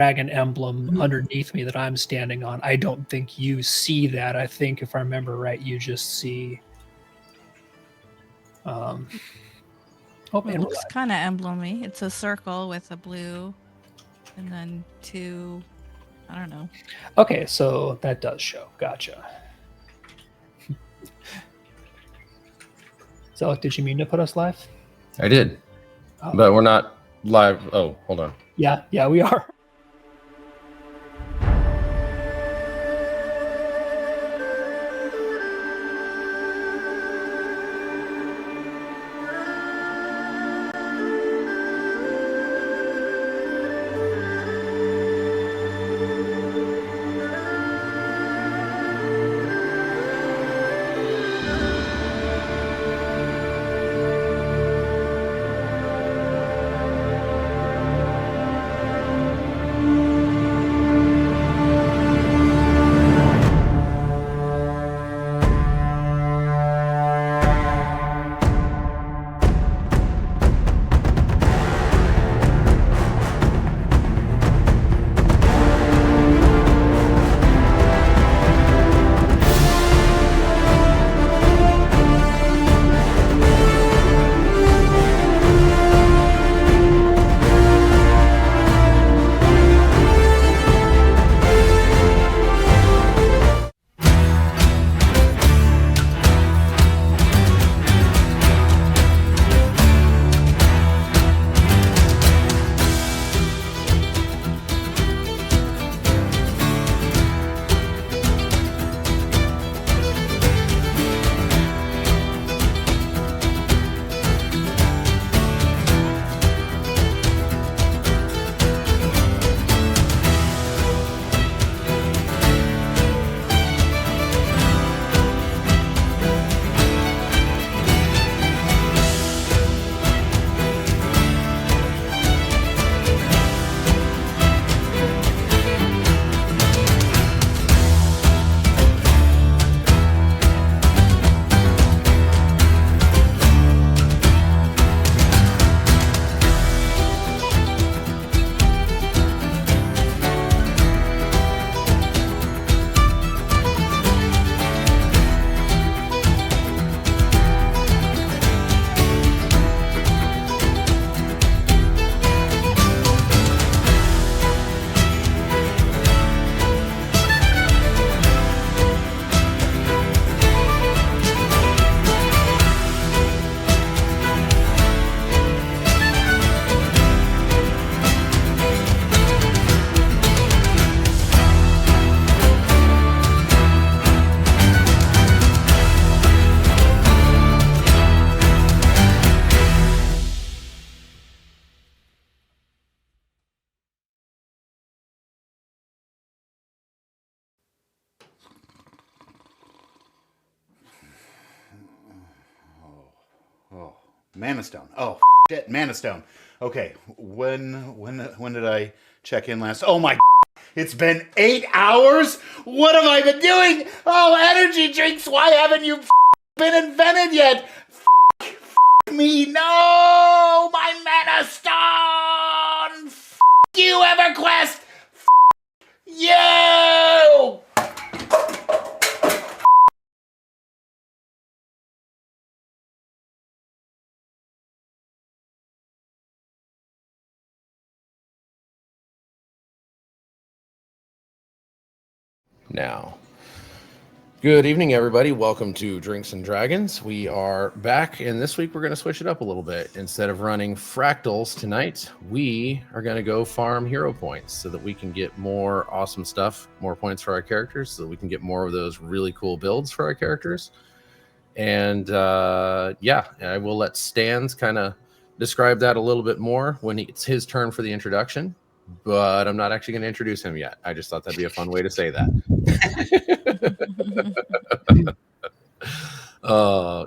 dragon emblem underneath me that I'm standing on. I don't think you see that. I think, if I remember right, you just see. Oh, It looks kind of emblemy. It's a circle with a blue, and then two. I don't know. Okay, so that does show. Gotcha. So, did you mean to put us live? I did, but we're not live. Oh, hold on. Yeah, we are. Mana Stone. Oh shit, Mana Stone. Okay, when did I check in last? Oh my! It's been 8 hours. What have I been doing? Oh, energy drinks. Why haven't you been invented yet? Me, no, my Mana Stone. You, EverQuest. You. Now, good evening, everybody. Welcome to Drinks and Dragons. We are back, and this week we're going to switch it up a little bit. Instead of running fractals tonight, we are going to go farm hero points so that we can get more awesome stuff, more points for our characters, so that we can get more of those really cool builds for our characters. And yeah, I will let Stans kind of describe that a little bit more when it's his turn for the introduction. But I'm not actually going to introduce him yet. I just thought that'd be a fun way to say that.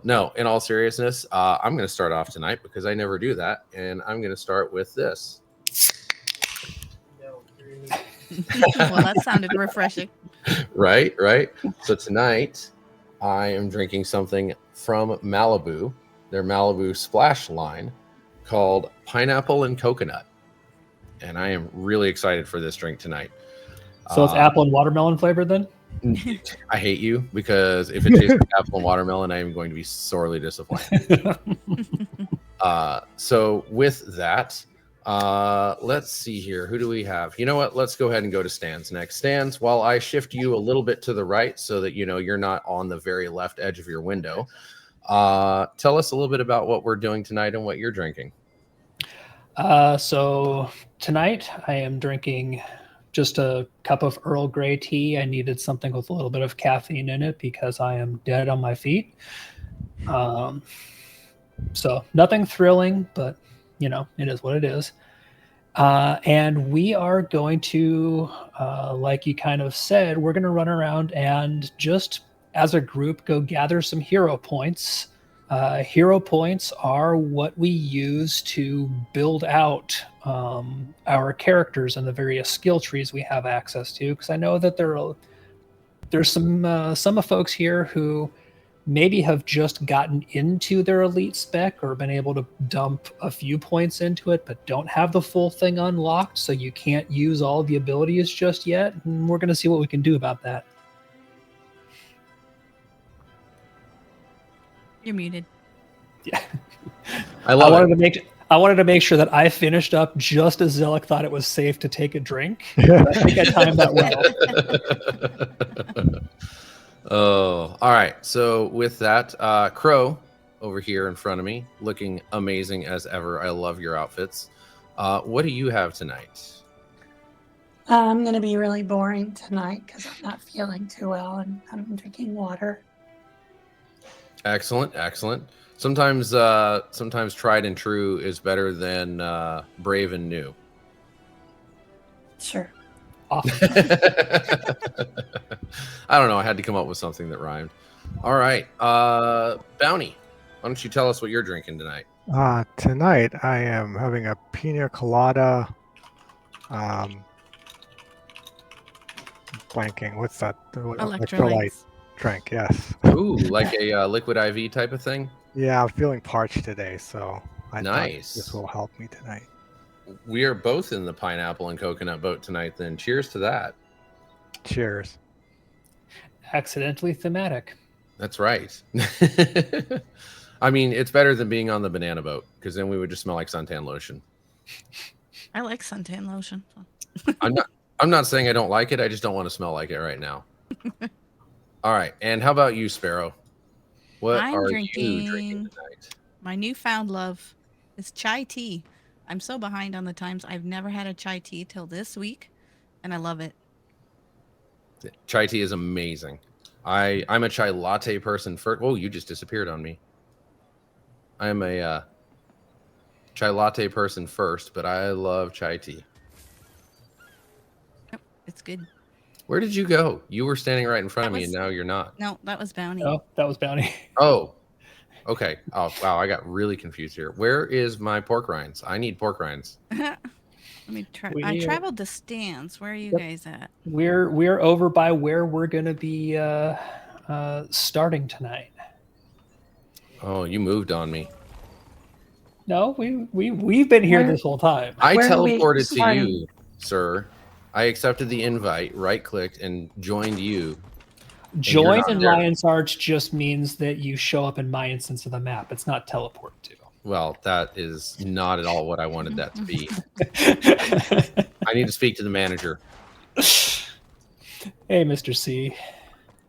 No, in all seriousness, I'm going to start off tonight because I never do that. And I'm going to start with this. Well, that sounded refreshing. Right. So tonight, I am drinking something from Malibu, their Malibu Splash line, called Pineapple and Coconut. and I am really excited for this drink tonight. So it's apple and watermelon flavored then? I hate you because if it tastes like apple and watermelon, I am going to be sorely disappointed. So with that, let's see here. Who do we have? You know what? Let's go ahead and go to Stans next. Stans, while I shift you a little bit to the right so that you're not on the very left edge of your window, tell us a little bit about what we're doing tonight and what you're drinking. So tonight I am drinking just a cup of Earl Grey tea. I needed something with a little bit of caffeine in it because I am dead on my feet. So nothing thrilling, but it is what it is. And we are going to, like you kind of said, we're going to run around and just as a group go gather some hero points. Hero points are what we use to build out our characters and the various skill trees we have access to. Because I know that there's some folks here who maybe have just gotten into their elite spec or been able to dump a few points into it, but don't have the full thing unlocked, so you can't use all the abilities just yet. And we're going to see what we can do about that. You're muted. Yeah. I wanted to make sure that I finished up just as Zelek thought it was safe to take a drink. I think I timed that well. Oh, all right. So with that, Crow over here in front of me, looking amazing as ever. I love your outfits. What do you have tonight? I'm going to be really boring tonight because I'm not feeling too well and I'm drinking water. Excellent. Sometimes tried and true is better than brave and new. Sure. Awesome. I don't know. I had to come up with something that rhymed. All right. Bounty, why don't you tell us what you're drinking tonight? Tonight I am having a pina colada. Blanking. What's that? Electrolytes. Drink. Yes. Ooh, like a liquid IV type of thing? Yeah, I'm feeling parched today, so I thought Nice. this will help me tonight. We are both in the pineapple and coconut boat tonight, then. Cheers to that. Cheers. Accidentally thematic. That's right. I mean, it's better than being on the banana boat, because then we would just smell like suntan lotion. I like suntan lotion. I'm not saying I don't like it. I just don't want to smell like it right now. All right. And how about you, Sparrow? What are you drinking tonight? My newfound love is chai tea. I'm so behind on the times. I've never had a chai tea till this week, and I love it. Chai tea is amazing. I'm a chai latte person first. Oh, you just disappeared on me. I'm a chai latte person first, but I love chai tea. Yep, it's good. Where did you go? You were standing right in front of me, and now you're not. No, that was Bounty. Oh, that was Bounty. Oh, okay. Oh, wow. I got really confused here. Where is my pork rinds? I need pork rinds. Let me try. I traveled to Stans. Where are you guys at? We're over by where we're going to be starting tonight. Oh, you moved on me. No, we've been here this whole time. I Where are we teleported to starting? you, sir. I accepted the invite, right-clicked, and joined you. Join not in there. Lion's Arch just means that you show up in my instance of the map. It's not teleport to. Well, that is not at all what I wanted that to be. I need to speak to the manager. Hey, Mr. C.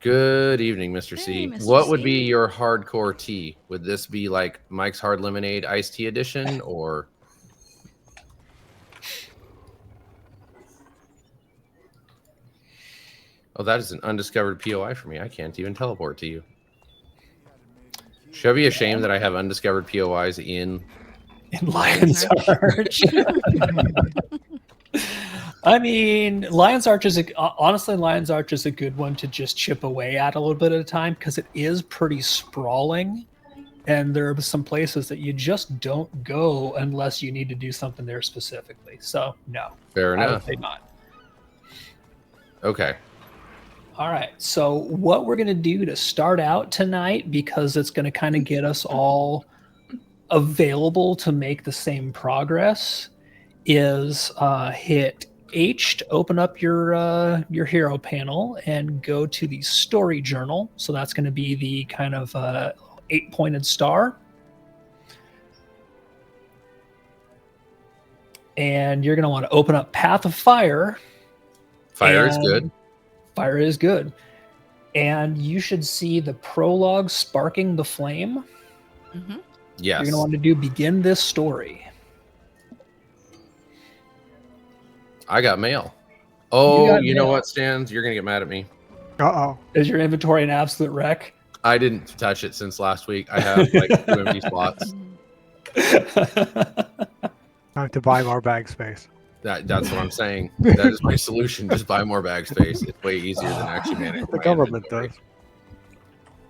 Good evening, Mr. C. Hey, Mr. What would C. be your hardcore tea? Would this be like Mike's Hard Lemonade iced tea edition, or? Oh, that is an undiscovered POI for me. I can't even teleport to you. Should I be ashamed that I have undiscovered POIs in Lion's Arch. I mean, Lion's Arch is honestly, Lion's Arch is a good one to just chip away at a little bit at a time because it is pretty sprawling, and there are some places that you just don't go unless you need to do something there specifically. So, no. Fair I would enough. say not. Okay. All right. So what we're going to do to start out tonight, because it's going to kind of get us all available to make the same progress, is hit H to open up your hero panel and go to the story journal. So that's going to be the kind of 8-pointed star. And you're going to want to open up Path of Fire. Fire is good. Fire is good. And you should see the prologue Sparking the Flame. Mm-hmm. Yes. You're going to want to do Begin This Story. I got mail. Oh, you know mail. what, Stans? You're going to get mad at me. Uh-oh. Is your inventory an absolute wreck? I didn't touch it since last week. I have like 2 empty spots. Time to buy more bag space. That's what I'm saying. That is my solution. Just buy more bag space. It's way easier than actually managing The my government inventory. does.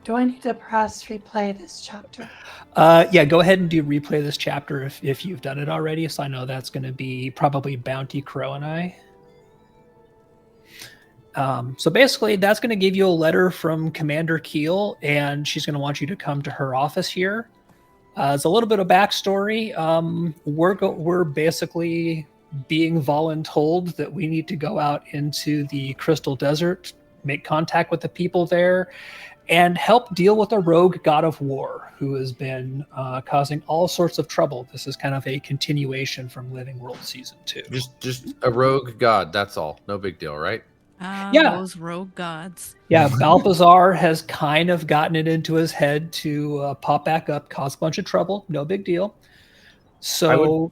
Do I need to press replay this chapter? Yeah, go ahead and do replay this chapter if you've done it already. So I know that's going to be probably Bounty Crow and I. So basically, that's going to give you a letter from Commander Keel, and she's going to want you to come to her office here. It's a little bit of backstory. We're basically being voluntold that we need to go out into the Crystal Desert, make contact with the people there, and help deal with a rogue god of war who has been causing all sorts of trouble. This is kind of a continuation from Living World Season 2. Just a rogue god. That's all. No big deal, right? Yeah. Those rogue gods. Yeah, Balthazar has kind of gotten it into his head to pop back up, cause a bunch of trouble. No big deal. So,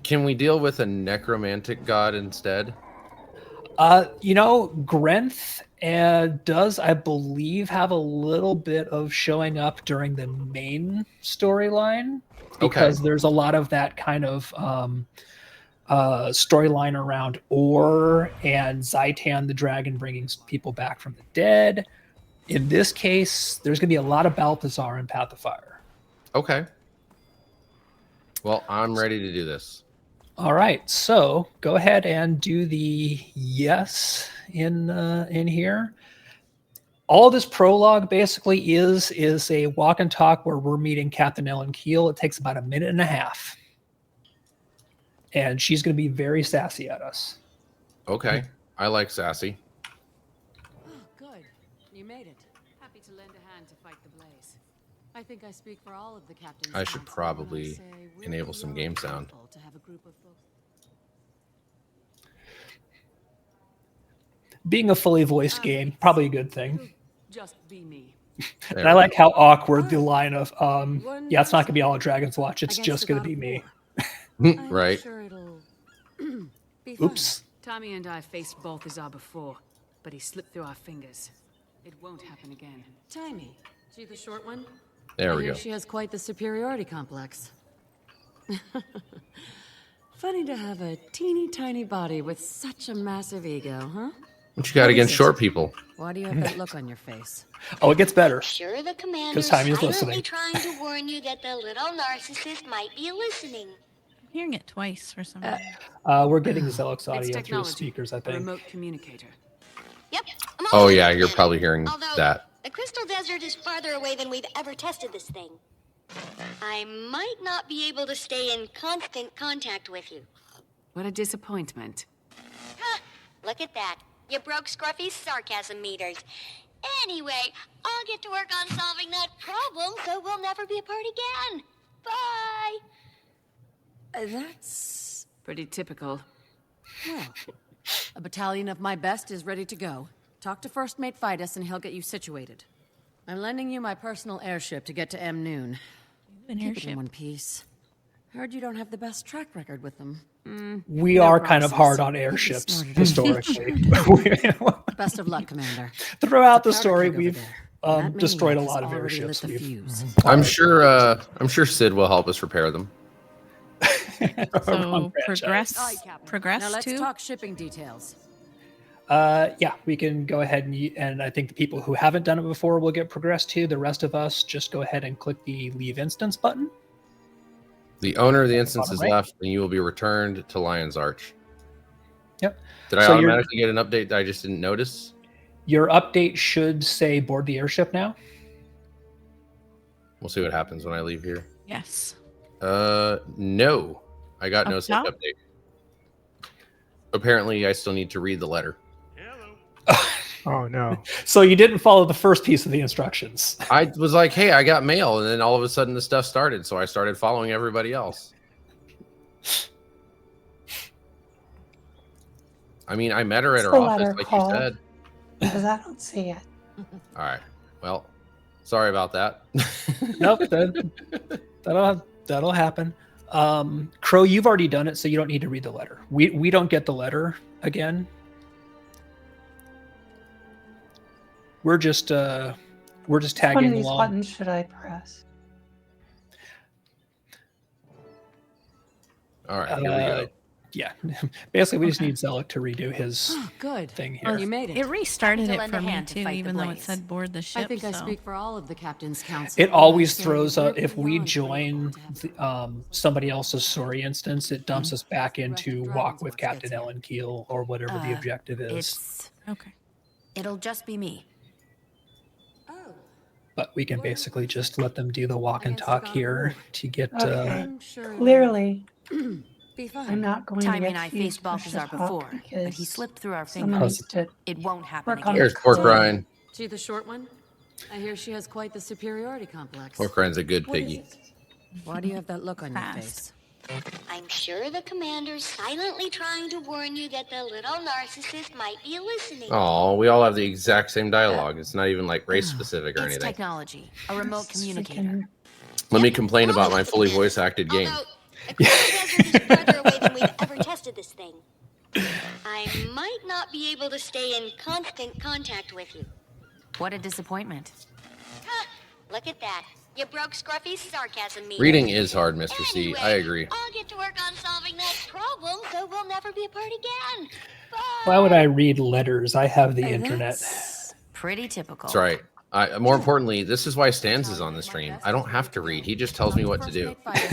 Can we deal with a necromantic god instead? Grenth does, I believe, have a little bit of showing up during the main storyline because there's a lot of that kind of storyline around Or and Zaitan the dragon bringing people back from the dead. In this case, there's going to be a lot of Balthazar in Path of Fire. Okay. Well, I'm ready to do this. All right, so go ahead and do the yes in here. All this prologue basically is a walk and talk where we're meeting Captain Ellen Keel. It takes about a minute and a half. And she's going to be very sassy at us. Okay. I like sassy. Oh, good. You made it. Happy to lend a hand to fight the blaze. I think I speak for all of the captains. I should probably enable some game sound. To have a group of folks. Being a fully voiced game, probably a good thing. Just be me. And I like how awkward the line of, yeah, it's not going to be all of Dragon's Watch. It's just going to be me. Right. Sure it'll be fun. Oops. Tommy and I faced Balthazar before, but he slipped through our fingers. It won't happen again. Timey, she the short one? There I we hear go. She has quite the superiority complex. Funny to have a teeny tiny body with such a massive ego, huh? What you got against short people? Why do you have that look on your face? Oh, it gets better. Sure, the commander's Because Timey's silently listening. trying to warn you that the little narcissist might be listening. I'm hearing it twice for some reason. We're getting Zelix It's audio through the technology, speakers, I a think. remote communicator. Yep. I'm Oh almost yeah, at the you're planet. probably hearing Although, that. the Crystal Desert is farther away than we've ever tested this thing. I might not be able to stay in constant contact with you. What a disappointment. Huh, look at that. You broke Scruffy's sarcasm meters. Anyway, I'll get to work on solving that problem so we'll never be apart again. Bye! That's pretty typical. Well, a battalion of my best is ready to go. Talk to First Mate Fidus and he'll get you situated. I'm lending you my personal airship to get to M Noon. An Keep it in airship. one piece. Heard you don't have the best track record with them. We No are kind of promises. hard on airships Smarter than historically. Best of luck, Commander. Throughout the Powder story, keg over we've there. That destroyed a maniac lot has of already airships. lit the We've fuse. I'm sure Sid will help us repair them. So franchise. Aye, Captain. progress Now let's to. talk shipping details. Yeah, we can go ahead and I think the people who haven't done it before will get progressed to. The rest of us just go ahead and click the leave instance button. The owner of the instance Bottom is right. left, and you will be returned to Lion's Arch. Yep. Did I So you're- automatically get an update that I just didn't notice? Your update should say board the airship now. We'll see what happens when I leave here. Yes. No. I got no Up such top? update. Apparently, I still need to read the letter. Oh no. So you didn't follow the first piece of the instructions. I was like, hey, I got mail. And then all of a sudden the stuff started. So I started following everybody else. I mean, I met her at What's her the office, letter like called? you said. Because I don't see it. All right. Well, sorry about that. Nope, that'll happen. Crow, you've already done it, so you don't need to read the letter. We don't get the letter again. We're just Which one of tagging these along. buttons should I press? All right, here we go. Yeah, basically we just need Zelek to redo his Good. thing here. You made It it. restarted To it lend for a me hand to too, fight the even though it blaze. said board the ship. I think I so- speak for all of the captain's council. It when I always say throws we're up if we beyond join grateful to have somebody else's story instance. It dumps us back into Dragon's walk with Force gets Captain here. Ellen Keel or whatever the objective is. It's. Okay. It'll just be me. But we can basically just let them do the walk and Against the talk god of here war. to get. Okay. I'm sure Clearly, be fine. I'm not going Timmy to and get I to use faced Balthazar Push-Up before, but he because slipped through our someone fingers. needs to It won't happen work on again. Here's Pork Rind. She the short one? I hear she has quite the superiority complex. Pork Rind's a good What is piggy. it? Why do you have that look on your Fast. face? I'm sure the commander's silently trying to warn you that the little narcissist might be listening. Oh, we all have the exact same dialogue. It's not even like race specific or It's anything. technology, a remote This communicator. freaking- Let me complain about my Almost fully again. voice acted game. Although, Across the desert is farther away than we've ever tested this thing. I might not be able to stay in constant contact with you. What a disappointment. Huh, look at that. You broke Scruffy's sarcasm meter. Reading is hard, Mr. C. Anyway, I agree. I'll get to work on solving that problem so we'll never be apart again. Bye. Why would I read letters? I have the internet. That's pretty typical. That's right. More importantly, this is why Stans is on the stream. I don't have to read. He just tells me what to do. I'm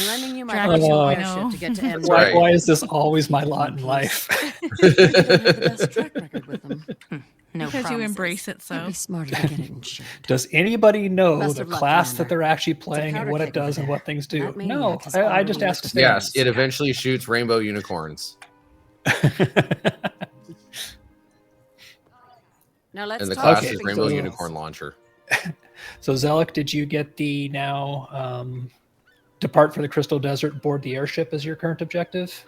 lending you my Dragon personal Ball, airship to get to M. Why, right. why is this always my lot in life? You don't have the best track record with them. No Because you promises. embrace it You'd so. be smarter to get it insured. Does anybody know Best the of luck, class that Commander. they're actually playing and powder what it keg does over and there. what things do? That No, maniac has I just already asked looked Stans. Yes, it eventually shoots rainbow unicorns. Now let's And the talk class Okay, is shipping Rainbow so- Unicorn Launcher. So Zelek, did you get the now depart for the Crystal Desert, board the airship as your current objective?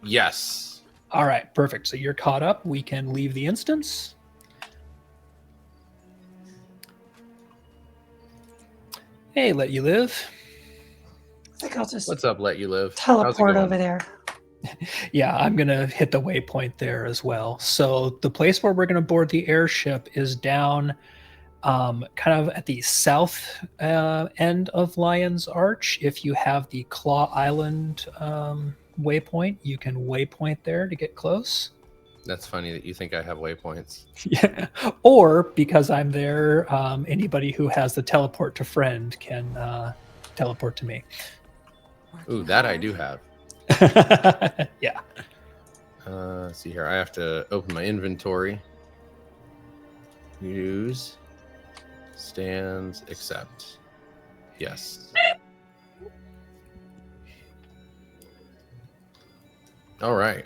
Yes. All right, perfect. So you're caught up. We can leave the instance. Hey, let you live. I think I'll just What's up, Let You Live? How's it teleport going? over there. Yeah, I'm going to hit the waypoint there as well. So the place where we're going to board the airship is down kind of at the south end of Lion's Arch. If you have the Claw Island waypoint, you can waypoint there to get close. That's funny that you think I have waypoints. Yeah. Or because I'm there, anybody who has the teleport to friend can teleport to me. Ooh, that I do have. Yeah. Let's see here. I have to open my inventory. Use. Stands. Accept. Yes. All right.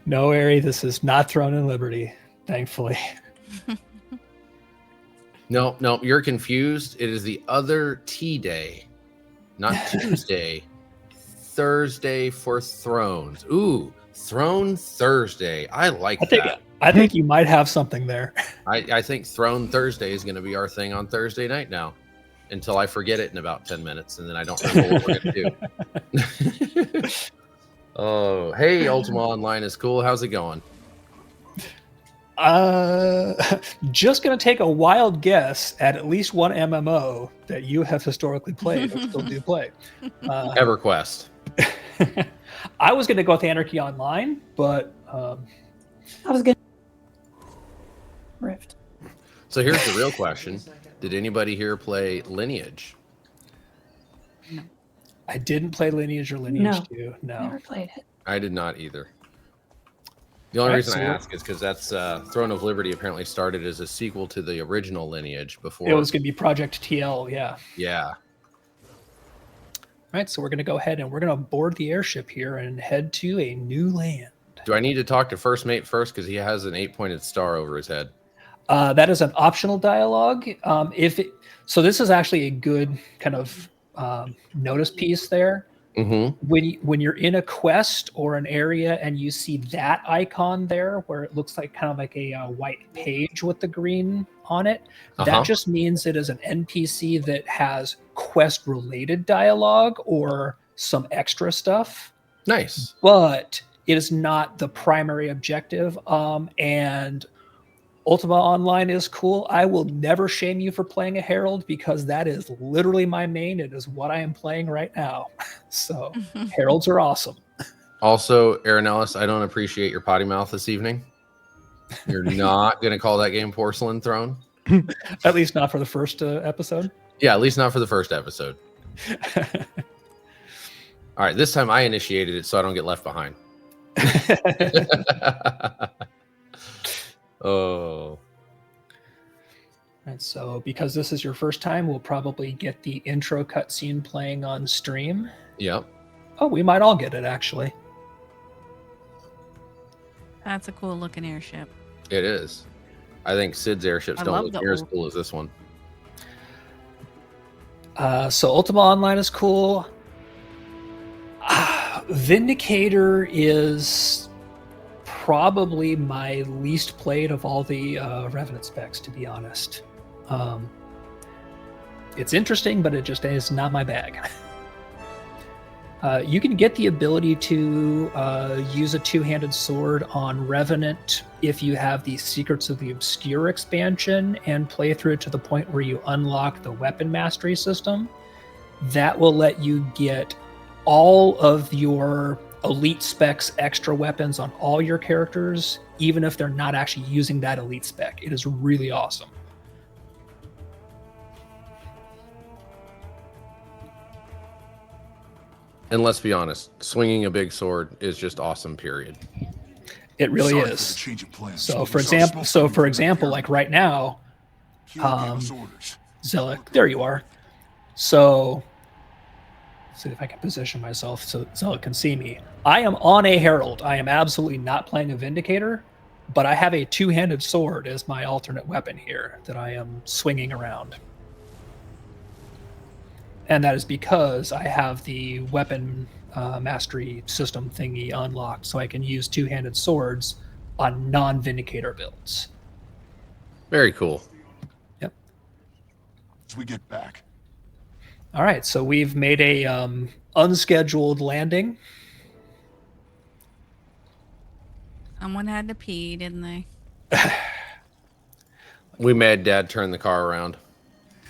No, Ari, this is not Throne and Liberty, thankfully. No, you're confused. It is the other T day, not Tuesday. Thursday for Thrones. Ooh, Throne Thursday. I like that. I think you might have something there. I think Throne Thursday is going to be our thing on Thursday night now, until I forget it in about 10 minutes, and then I don't remember what we're going to do. Oh, hey, Ultima Online is cool. How's it going? Just going to take a wild guess at least one MMO that you have historically played or still do play. EverQuest. I was going to go with Anarchy Online, but I was going to Rift. So here's the real question. Did anybody here play Lineage? I didn't play Lineage or Lineage 2. No. Never played it. I did not either. The only Right, reason I so- ask is because that's Throne of Liberty apparently started as a sequel to the original Lineage before. It was going to be Project TL, yeah. Yeah. All right, so we're going to go ahead and we're going to board the airship here and head to a new land. Do I need to talk to First Mate first? Because he has an 8-pointed star over his head. That is an optional dialogue. So this is actually a good kind of notice piece there. Mm-hmm. When you're in a quest or an area and you see that icon there where it looks like kind of like a white page with the green on it, that just means it is an NPC that has quest related dialogue or some extra stuff. Nice. But it is not the primary objective. And Ultima Online is cool. I will never shame you for playing a Herald because that is literally my main. It is what I am playing right now. So Heralds are awesome. Also, Aaron Ellis, I don't appreciate your potty mouth this evening. You're not going to call that game Porcelain Throne? At least not for the first episode. Yeah, at least not for the first episode. All right, this time I initiated it so I don't get left behind. Oh. And so because this is your first time, we'll probably get the intro cutscene playing on stream. Yep. Oh, we might all get it, actually. That's a cool looking airship. It is. I think Sid's airships don't look near as cool as this one. So Ultima Online is cool. Vindicator is probably my least played of all the Revenant specs, to be honest. It's interesting, but it just is not my bag. You can get the ability to use a two-handed sword on Revenant if you have the Secrets of the Obscure expansion and play through it to the point where you unlock the weapon mastery system. That will let you get all of your elite specs extra weapons on all your characters, even if they're not actually using that elite spec. It is really awesome. And let's be honest, swinging a big sword is just awesome, period. It really is. So for example, like right now, Zealot, there you are. So see if I can position myself so Zealot can see me. I am on a Herald. I am absolutely not playing a Vindicator, but I have a two-handed sword as my alternate weapon here that I am swinging around. And that is because I have the weapon mastery system thingy unlocked, so I can use two-handed swords on non-Vindicator builds. Very cool. Yep. As we get back. All right, so we've made a unscheduled landing. Someone had to pee, didn't they? We made Dad turn the car around.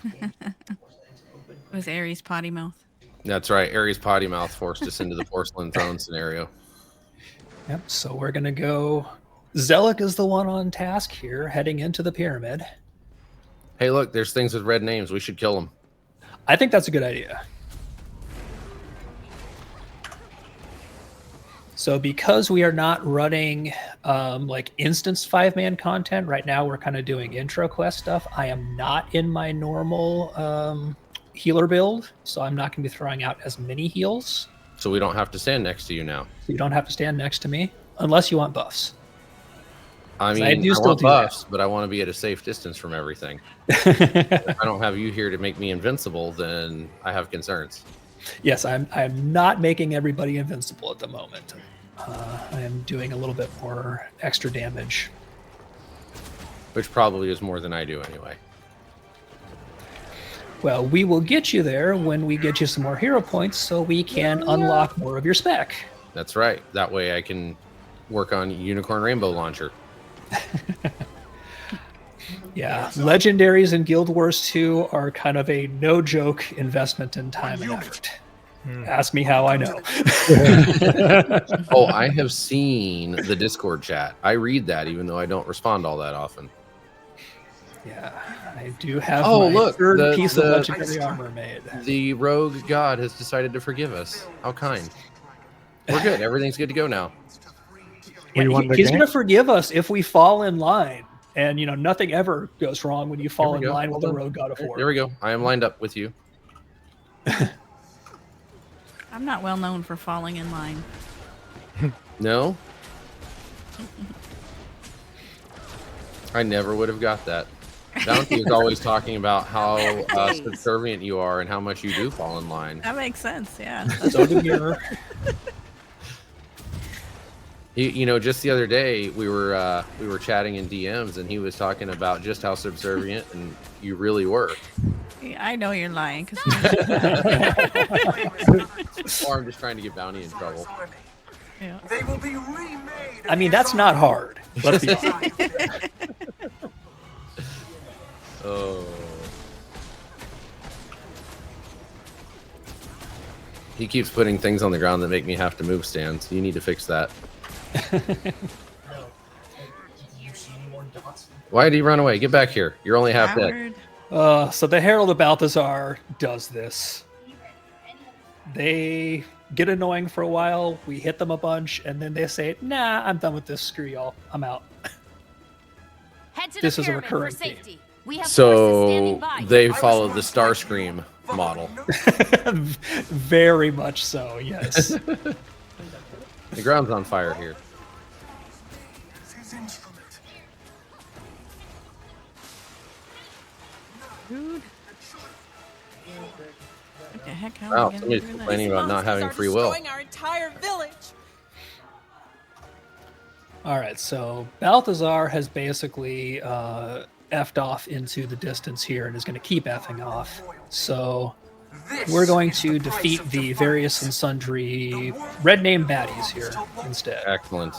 It was Aries' potty mouth. That's right. Aries' potty mouth forced us into the Porcelain Throne scenario. Yep, so we're going to go... Zealot is the one on task here, heading into the pyramid. Hey, look, there's things with red names. We should kill them. I think that's a good idea. So because we are not running like instance 5-man content, right now we're kind of doing intro quest stuff. I am not in my normal healer build, so I'm not going to be throwing out as many heals. So we don't have to stand next to you now. So you don't have to stand next to me, unless you want buffs. I mean, I want buffs, but I want to be at a safe distance from everything. If I don't have you here to make me invincible, then I have concerns. Yes, I'm not making everybody invincible at the moment. I am doing a little bit more extra damage. Which probably is more than I do anyway. Well, we will get you there when we get you some more hero points so we can unlock more of your spec. That's right. That way I can work on Unicorn Rainbow Launcher. Yeah, legendaries in Guild Wars 2 are kind of a no-joke investment in time and effort. Ask me how I know. Oh, I have seen the Discord chat. I read that even though I don't respond all that often. Yeah, I do have my third piece of legendary armor made. The rogue god has decided to forgive us. How kind. We're good. Everything's good to go now. Yeah, he's going to forgive us if we fall in line. And, nothing ever goes wrong when you fall in line with the rogue god of war. There we go. I am lined up with you. I'm not well known for falling in line. No? I never would have got that. Bounty is always talking about how subservient you are and how much you do fall in line. That makes sense, yeah. So do Mirror. You know, just the other day we were chatting in DMs, and he was talking about just how subservient and you really were. Yeah, I know you're lying. Or I'm just trying to get Bounty in trouble. Yeah. They will be remade. I mean, that's not hard. Let's be honest. Oh. He keeps putting things on the ground that make me have to move stands. You need to fix that. Why did he run away? Get back here. You're only half dead. So the Herald of Balthazar does this. They get annoying for a while. We hit them a bunch, and then they say, "Nah, I'm done with this. Screw y'all. I'm out." Head to This the is a pyramid recurring for safety. theme. We have forces So standing by. they follow the Starscream model. Very much so, yes. The ground's on fire here. His instrument. Dude. What the heck? How Wow, are we gonna somebody's do this? complaining about not having free will. Our entire village. All right, so Balthazar has basically effed off into the distance here and is going to keep effing off. So we're going to defeat the various and sundry red name baddies here instead. Excellent.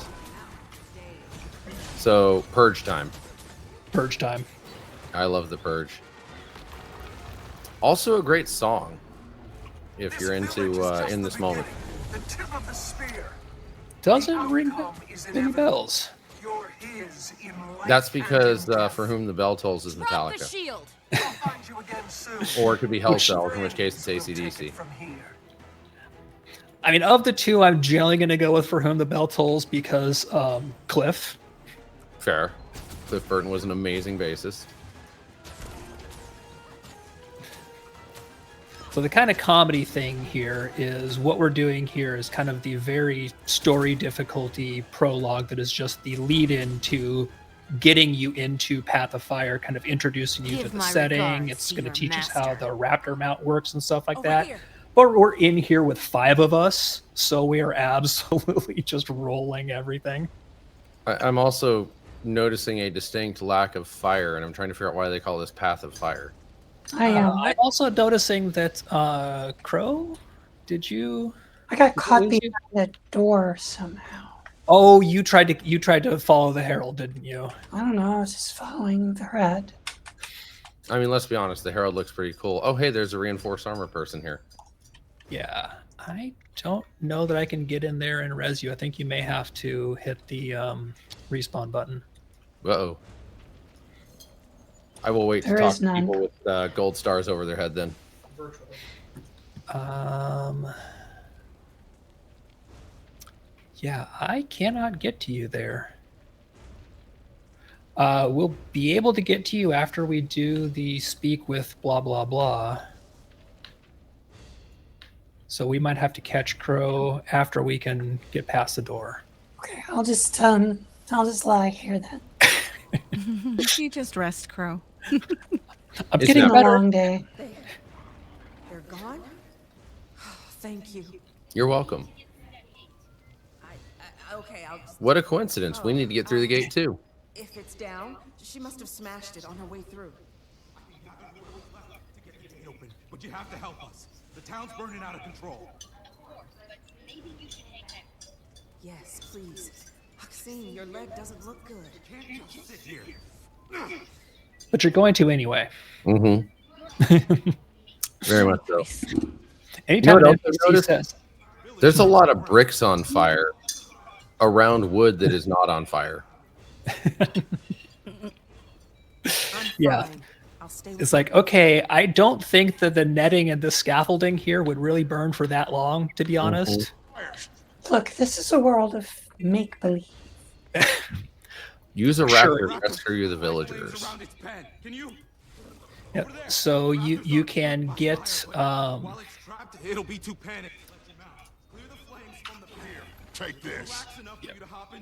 So, purge time. Purge time. I love the purge. Also a great song, if you're into in this moment. The tip of the spear. Doesn't ring any bells. You're his in life. That's because For Whom the Bell Tolls is Drop the Metallica. shield. We'll find you again soon. Or it could be Hellcells, in which case it's AC/DC. From here. I mean, of the two, I'm generally going to go with For Whom the Bell Tolls because Cliff. Fair. Cliff Burton was an amazing bassist. So the kind of comedy thing here is what we're doing here is kind of the very story difficulty prologue that is just the lead in to getting you into Path of Fire, kind of introducing you to Give the my setting. regards It's to going to your teach us how master. the Raptor mount works and stuff like Over that. here. But we're in here with 5 of us, so we are absolutely just rolling everything. I'm also noticing a distinct lack of fire, and I'm trying to figure out why they call this Path of Fire. I am. I'm also noticing that Crow, did you? I got caught lose you? behind a door somehow. Oh, you tried to follow the Herald, didn't you? I don't know. I was just following the red. I mean, let's be honest, the Herald looks pretty cool. Oh, hey, there's a reinforced armor person here. Yeah, I don't know that I can get in there and res you. I think you may have to hit the respawn button. Uh-oh. I will wait to There talk is to none. people with gold stars over their head then. Yeah, I cannot get to you there. We'll be able to get to you after we do the speak with blah blah blah. So we might have to catch Crow after we can get past the door. Okay, I'll just lie here then. You just rest, Crow. I'm It's getting not- A better. long day. They're gone. Thank you. You're welcome. Okay, I'll just. What a coincidence. We need to get through the gate too. If it's down, she must have smashed it on her way through. Open, but you have to help us. The town's burning out of control. Yes, please. Maxine, your leg doesn't look good. Can't just sit here. But you're going to anyway. Mm-hmm. Very much so. Anytime You know an what else NPC I've noticed? says, There's a lot of bricks on fire around wood that is not on fire. I'm Yeah. fine. I'll stay with it's you. like, okay, I don't think that the netting and the scaffolding here would really burn for that long, to be honest. Look, this is a world of make believe. Use a Sure. raptor to rescue the villagers. Around its pen. Can you? Yep. So you can get While it's trapped, it'll be too panicked. Take this.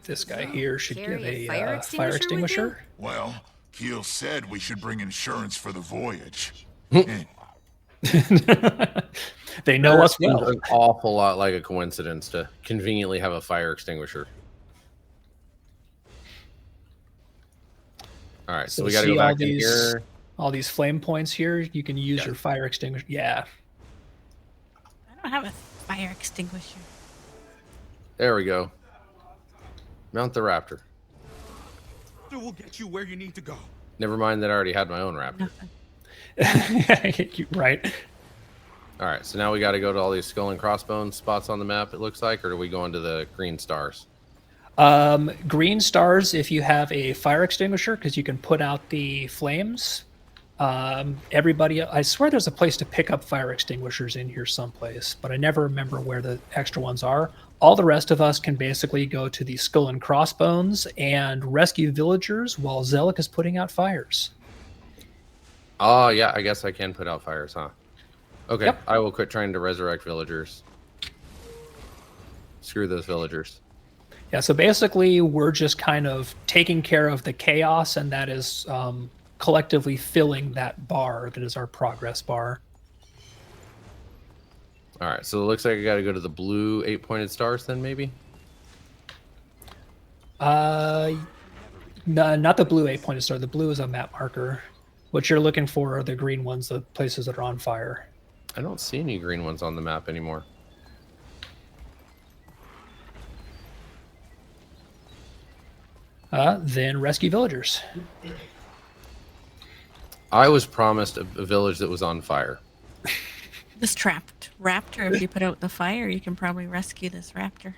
This guy here should Carry give a a fire fire extinguisher with extinguisher. Well, Keel said we should bring insurance for the voyage. They know us Seems well. an awful lot like a coincidence to conveniently have a fire extinguisher. All right, so we got to see go back in here. all these flame points here. You can use your fire extinguisher. Yeah. I don't have a fire extinguisher. There we go. Mount the raptor. We'll get you where you need to go. Never mind that I already had my own raptor. Right. All right, so now we got to go to all these skull and crossbones spots on the map, it looks like, or do we go into the green stars? Green stars if you have a fire extinguisher, because you can put out the flames. Everybody, I swear there's a place to pick up fire extinguishers in here someplace, but I never remember where the extra ones are. All the rest of us can basically go to the skull and crossbones and rescue villagers while Zelik is putting out fires. Oh, yeah, I guess I can put out fires, huh? Okay, Yep. I will quit trying to resurrect villagers. Screw those villagers. Yeah, so basically we're just kind of taking care of the chaos, and that is collectively filling that bar that is our progress bar. All right, so it looks like I got to go to the blue 8-pointed stars then, maybe? No, not the blue 8-pointed star. The blue is a map marker. What you're looking for are the green ones, the places that are on fire. I don't see any green ones on the map anymore. Then rescue villagers. I was promised a village that was on fire. This trapped raptor, if you put out the fire, you can probably rescue this raptor.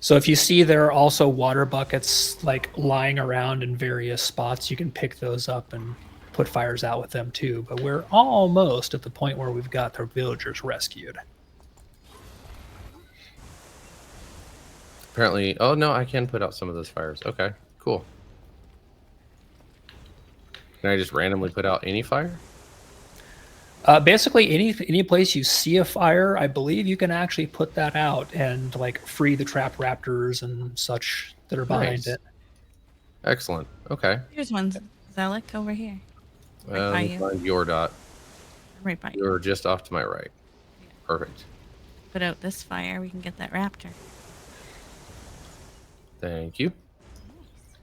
So if you see there are also water buckets like lying around in various spots, you can pick those up and put fires out with them too. But we're almost at the point where we've got the villagers rescued. Apparently, oh no, I can put out some of those fires. Okay, cool. Can I just randomly put out any fire? Basically, any place you see a fire, I believe you can actually put that out and like free the trap raptors and such that are behind Nice. it. Excellent. Okay. Here's one, Zelik, over here. Right by Let me you. find your dot. Right by you. You're just off to my right. Perfect. Put out this fire, we can get that raptor. Thank you.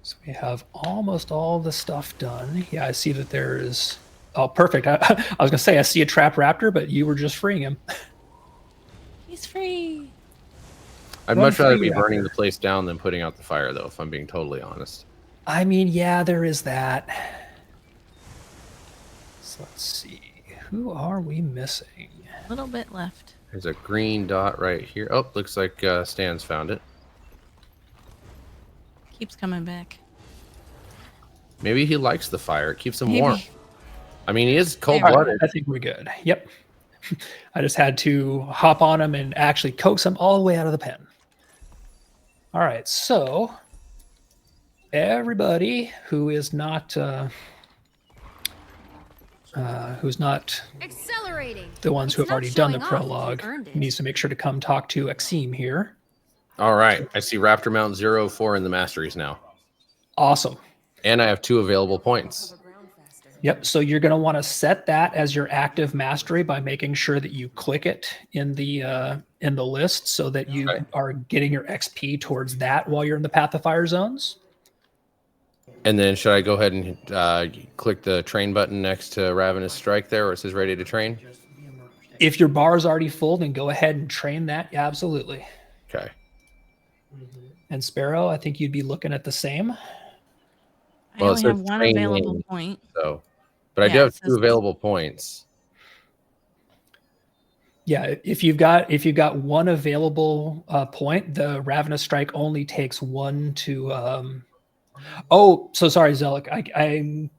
So we have almost all the stuff done. Yeah, I see that there is. Oh, perfect. I was gonna say I see a trap raptor, but you were just freeing him. He's free. I'd One much rather free be raptor. burning the place down than putting out the fire, though, if I'm being totally honest. I mean, yeah, there is that. So let's see. Who are we missing? A little bit left. There's a green dot right here. Oh, looks like Stan's found it. Keeps coming back. Maybe he likes the fire. It keeps him Maybe. warm. I mean, he is All right, cold-blooded. I think we're good. Yep. I just had to hop on him and actually coax him all the way out of the pen. All right, so everybody who is not who's not Accelerating. the ones who It's have already not done the showing off if you prologue earned it. needs to make sure to come talk to Exim here. All right. I see Raptor Mount 04 in the Masteries now. Awesome. And I have 2 available points. Yep. So you're going to want to set that as your active mastery by making sure that you click it in the list so that you are getting your XP towards that while you're in the Path of Fire zones. And then should I go ahead and click the train button next to Ravenous Strike there where it says ready to train? If your bar is already full, then go ahead and train that. Yeah, absolutely. Okay. And Sparrow, I think you'd be looking at the same. I Well, it only says have one training, available point. So, but I do Yeah, have it 2 says- available points. Yeah, if you've got one available point, the Ravenous Strike only takes 1 to. Oh, so sorry, Zelik. I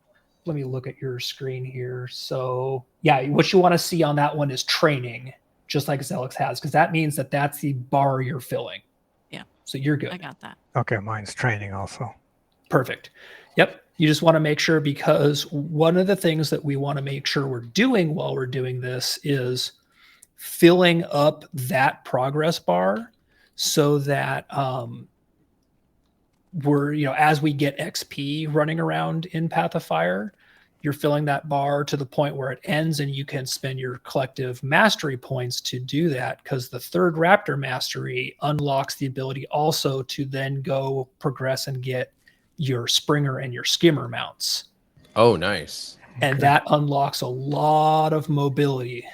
let me look at your screen here. So yeah, what you want to see on that one is training, just like Zelik's has, because that means that that's the bar you're filling. Yeah. So you're good. I got that. Okay, mine's training also. Perfect. Yep. You just want to make sure, because one of the things that we want to make sure we're doing while we're doing this is filling up that progress bar so that we're, as we get XP running around in Path of Fire, you're filling that bar to the point where it ends and you can spend your collective mastery points to do that, because the third Raptor mastery unlocks the ability also to then go progress and get your Springer and your Skimmer mounts. Oh, nice. And that unlocks a lot of mobility.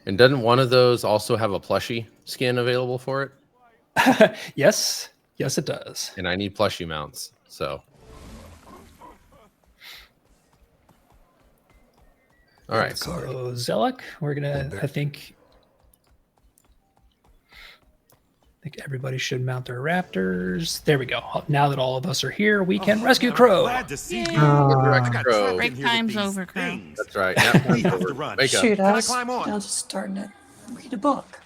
And doesn't one of those also have a plushie skin available for it? Yes, it does. And I need plushie mounts, so. All right. So Zelek, we're gonna. I think everybody should mount their raptors. There we go. Now that all of us are here, we can rescue Crow. Glad to see you. Crow. Break time's over, Crow. That's right. We have to run. Wake up. Shoot, I Can I was climb on? just starting to read a book.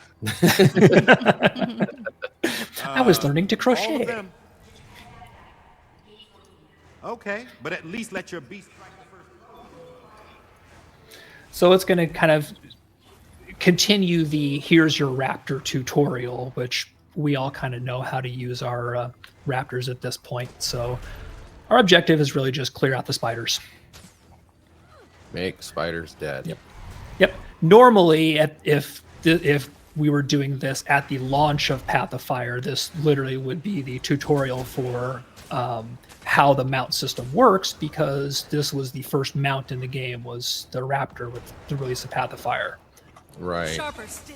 I was learning to All of crochet. them. Okay, but at least let your beast strike the first. So it's going to kind of continue the here's your raptor tutorial, which we all kind of know how to use our raptors at this point. So our objective is really just clear out the spiders. Make spiders dead. Yep. Normally, if we were doing this at the launch of Path of Fire, this literally would be the tutorial for how the mount system works, because this was the first mount in the game, was the Raptor with the release of Path of Fire. Right. Sharper still.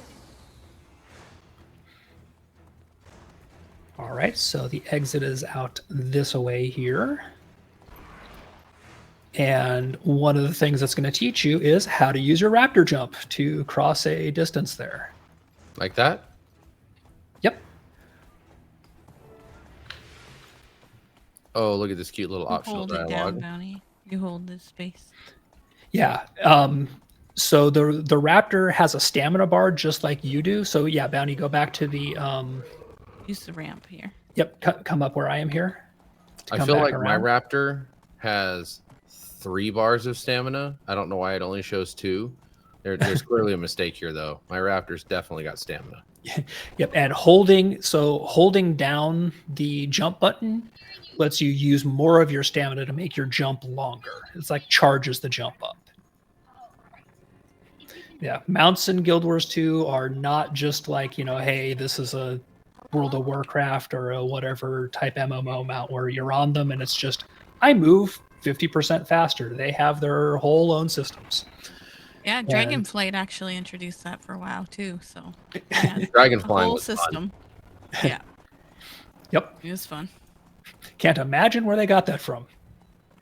All right, so the exit is out this way here. And one of the things that's going to teach you is how to use your Raptor jump to cross a distance there. Like that? Yep. Oh, look at this cute little You optional hold it dialogue. down, Bounty. You hold this space. Yeah. So the Raptor has a stamina bar just like you do. So yeah, Bounty, go back to the Use the ramp here. Yep, come up where I am here. I feel like my Raptor has 3 bars of stamina. I don't know why it only shows 2. There's clearly a mistake here, though. My Raptor's definitely got stamina. Yep, and holding down the jump button lets you use more of your stamina to make your jump longer. It's like charges the jump up. Yeah, mounts in Guild Wars 2 are not just like, hey, this is a World of Warcraft or a whatever type MMO mount where you're on them and it's just, I move 50% faster. They have their whole own systems. Yeah, Dragonflight actually introduced that for WoW too. So Dragonflight whole was system. Yeah. Yep. It was fun. Can't imagine where they got that from.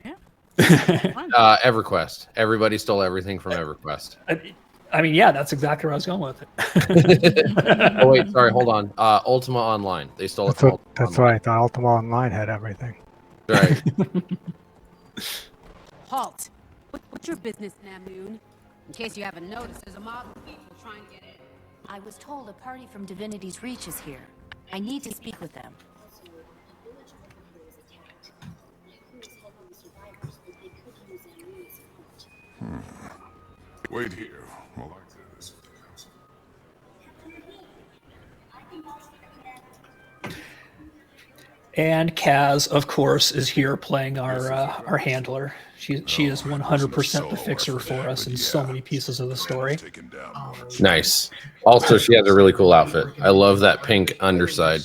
Yeah. EverQuest. Everybody stole everything from EverQuest. I mean, yeah, that's exactly where I was going with it. Oh wait, sorry, hold on. Ultima Online. They stole it from That's right. The Ultima Online had everything. Right. Halt! What's your business, Namoon? In case you haven't noticed, there's a mob of people trying to get in. I was told a party from Divinity's Reach is here. I need to speak with them. Wait here while I clear this. And Kaz, of course, is here playing our handler. She is 100% the fixer for us in so many pieces of the story. Nice. Also, she has a really cool outfit. I love that pink underside.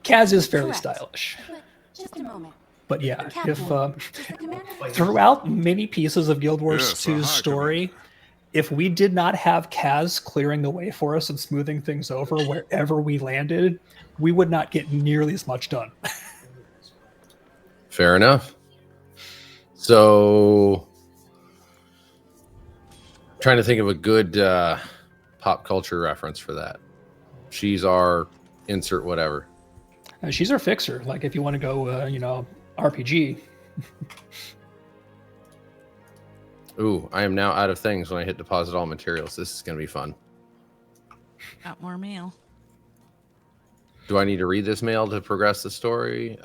Kaz is fairly stylish. Just a moment. But yeah, if throughout many pieces of Guild Wars 2's story, if we did not have Kaz clearing the way for us and smoothing things over wherever we landed, we would not get nearly as much done. Fair enough. So, trying to think of a good pop culture reference for that. She's our insert whatever. She's our fixer. Like if you want to go, RPG. Ooh, I am now out of things when I hit deposit all materials. This is going to be fun. Got more mail. Do I need to read this mail to progress the story?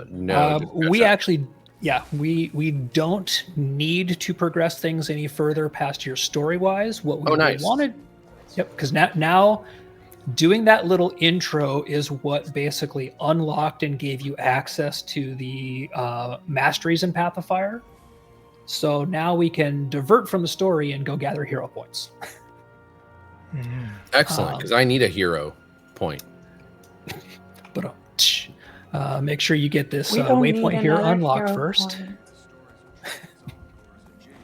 No. We actually yeah, we don't need to progress things any further past here story-wise. What we nice. wanted, yep, because now doing that little intro is what basically unlocked and gave you access to the masteries in Path of Fire. So now we can divert from the story and go gather hero points. Excellent, because I need a hero point. But make sure you get this We don't need waypoint here another unlocked hero first. point.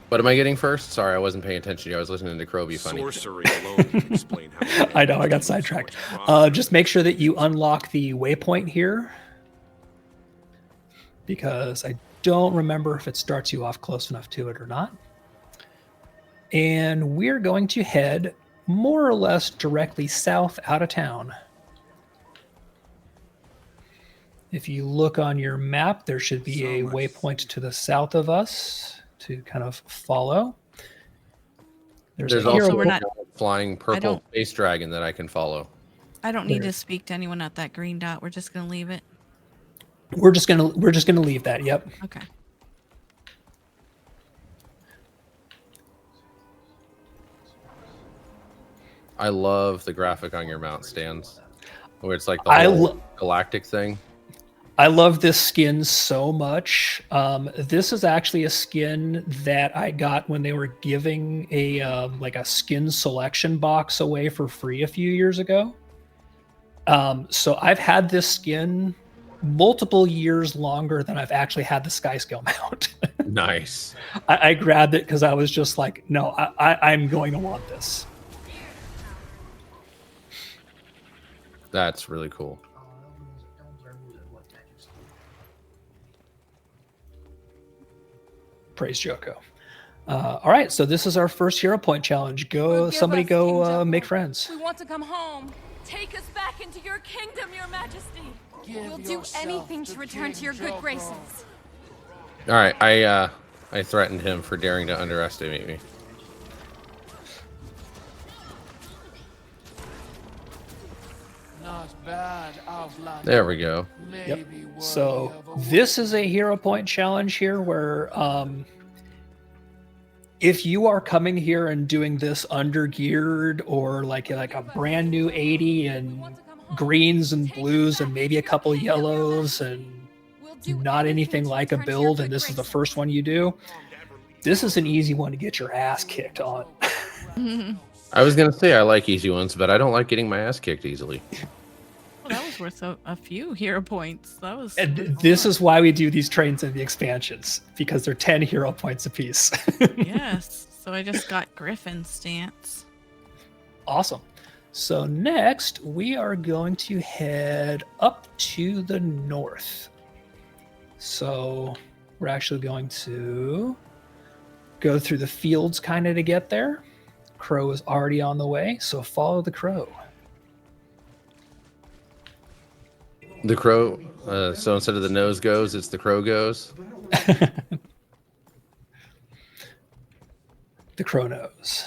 What am I getting first? Sorry, I wasn't paying attention to you. I was listening to Crow be funny. Sorcery alone can explain how. I know, I got sidetracked. Just make sure that you unlock the waypoint here, because I don't remember if it starts you off close enough to it or not. And we're going to head more or less directly south out of town. If you look on your map, there should be a waypoint to the south of us to kind of follow. There's also a flying purple space dragon that I can follow. I don't need to speak to anyone at that green dot. We're just gonna leave it. We're just gonna leave that. Yep. Okay. I love the graphic on your mount stands, where it's like the whole galactic thing. I love this skin so much. This is actually a skin that I got when they were giving a like a skin selection box away for free a few years ago. So I've had this skin multiple years longer than I've actually had the Sky Scale mount. Nice. I grabbed it because I was just like, no, I'm going to want this. That's really cool. Praise Joko. All right, so this is our first hero point challenge. Somebody go make friends. We want to come home. Take us back into your kingdom, your majesty. We'll do anything to return to your good graces. All right, I threatened him for daring to underestimate me. Not bad, there we go. Yep. So this is a hero point challenge here where if you are coming here and doing this under-geared or like a brand new 80 and greens and blues and maybe a couple yellows and not anything like a build, and this is the first one you do, this is an easy one to get your ass kicked on. I was going to say I like easy ones, but I don't like getting my ass kicked easily. Well, that was worth a few hero points. That was. And this is why we do these trains in the expansions, because they're 10 hero points apiece. Yes. So I just got Griffin stance. Awesome. So next we are going to head up to the north. So we're actually going to go through the fields kind of to get there. Crow is already on the way, so follow the crow. The crow, so instead of the nose goes, it's the crow goes. The Chronos.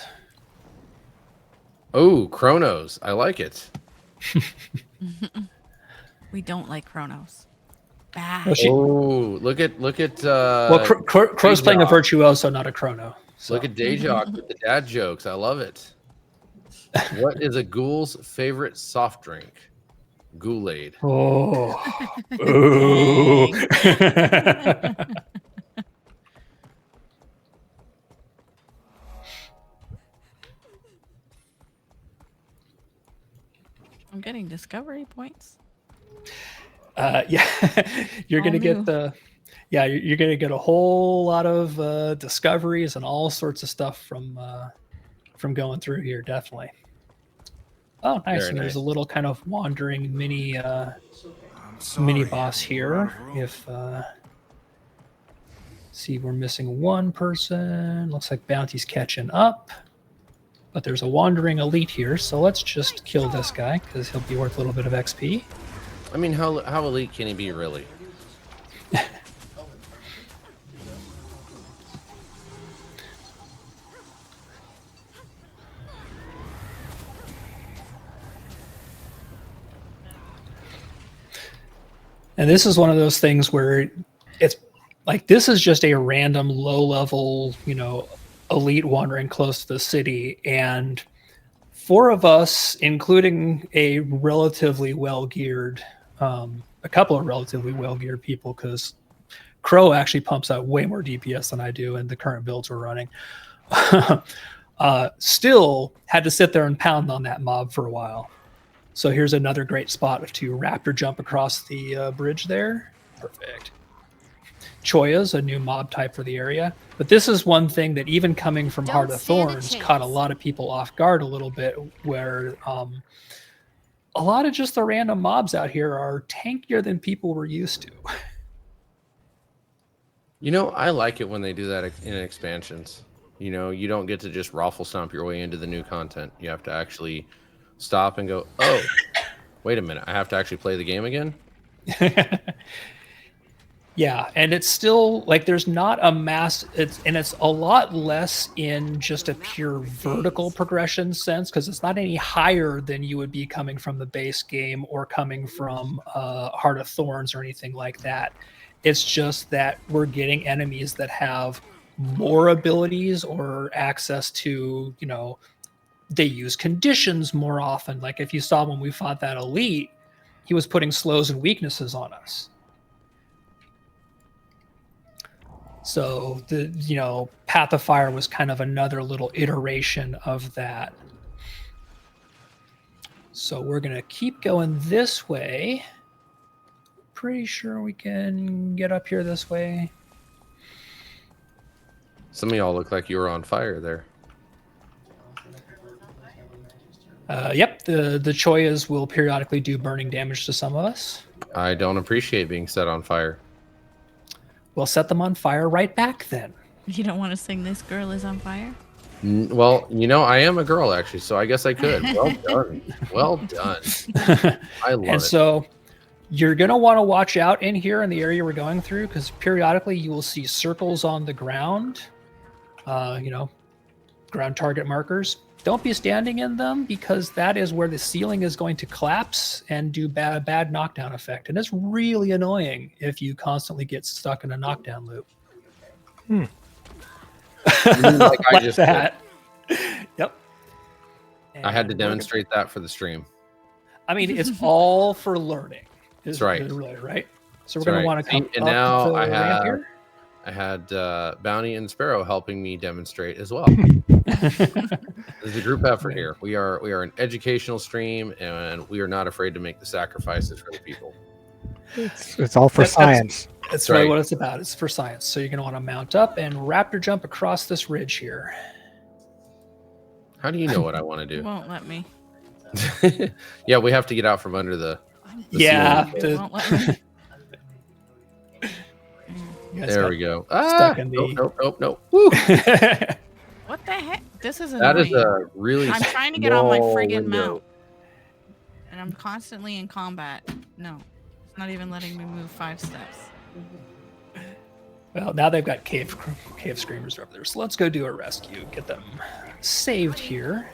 Oh, Chronos. I like it. We don't like Chronos. Bad. Look at. Well, Crow's playing a virtuoso, not a chrono. So. Look at Dayjock with the dad jokes. I love it. What is a ghoul's favorite soft drink? Ghoulade. Oh. Ooh. I'm getting discovery points. Yeah, you're gonna get you're gonna get a whole lot of discoveries and all sorts of stuff from going through here. Definitely. Oh, nice. And there's a little kind of wandering mini boss here. If see, we're missing one person. Looks like Bounty's catching up. But there's a wandering elite here, so let's just kill this guy because he'll be worth a little bit of XP. I mean, how elite can he be, really? And this is one of those things where it's like this is just a random low level, elite wandering close to the city, and 4 of us, including a relatively well-geared, a couple of relatively well-geared people, because Crow actually pumps out way more DPS than I do in the current builds we're running. Still had to sit there and pound on that mob for a while. So here's another great spot to raptor jump across the bridge there. Perfect. Choya's a new mob type for the area, but this is one thing that even coming from Heart of Thorns caught a lot of people off guard a little bit, where a lot of just the random mobs out here are tankier than people were used to. I like it when they do that in expansions. You don't get to just raffle stomp your way into the new content. You have to actually stop and go, oh, wait a minute, I have to actually play the game again? Yeah, and it's still like there's not a mass. It's a lot less in just a pure vertical progression sense, because it's not any higher than you would be coming from the base game or coming from Heart of Thorns or anything like that. It's just that we're getting enemies that have more abilities or access to, they use conditions more often. Like if you saw when we fought that elite, he was putting slows and weaknesses on us. So the Path of Fire was kind of another little iteration of that. So we're gonna keep going this way. Pretty sure we can get up here this way. Some of y'all look like you were on fire there. Yep, the Choyas will periodically do burning damage to some of us. I don't appreciate being set on fire. We'll set them on fire right back then. You don't want to sing This Girl Is on Fire? Well, I am a girl, actually, so I guess I could. Well done. Well done. I love it. And so you're going to want to watch out in here in the area we're going through, because periodically you will see circles on the ground, ground target markers. Don't be standing in them, because that is where the ceiling is going to collapse and do bad knockdown effect. And it's really annoying if you constantly get stuck in a knockdown loop. Like I just that. Yep. I had to demonstrate that for the stream. I mean, it's all for learning. That's right. Really, right? So we're going to want to come and up now the ramp here. I had Bounty and Sparrow helping me demonstrate as well. There's a group effort here. We are an educational stream, and we are not afraid to make the sacrifices for the people. It's all for science. That's really what it's about. It's for science. So you're going to want to mount up and raptor jump across this ridge here. How do you know what I want to do? Won't let me. Yeah, we have to get out from under the Won't let me. There we go. Stuck in the... Nope. Woo! What the heck? This is annoying. That is a really I'm trying to get on my friggin' window. mount. And I'm constantly in combat. No. It's not even letting me move 5 steps. Well, now they've got cave screamers over there. So let's go do a rescue. Get them saved here.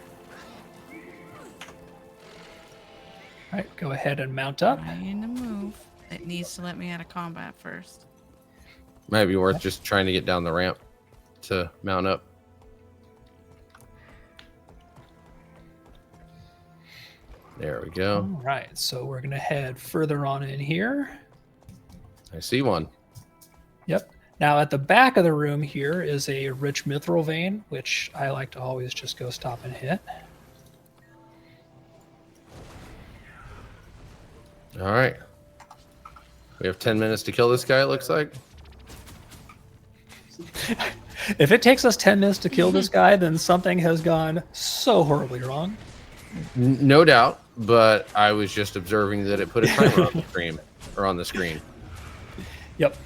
All right, go ahead and mount up. Trying to move. It needs to let me out of combat first. Might be worth just trying to get down the ramp to mount up. There we go. All right, so we're going to head further on in here. I see one. Yep. Now at the back of the room here is a rich mithril vein, which I like to always just go stop and hit. All right. We have 10 minutes to kill this guy, it looks like. If it takes us 10 minutes to kill this guy, then something has gone so horribly wrong. No doubt, but I was just observing that it put a timer on the screen, or on the screen. Yep.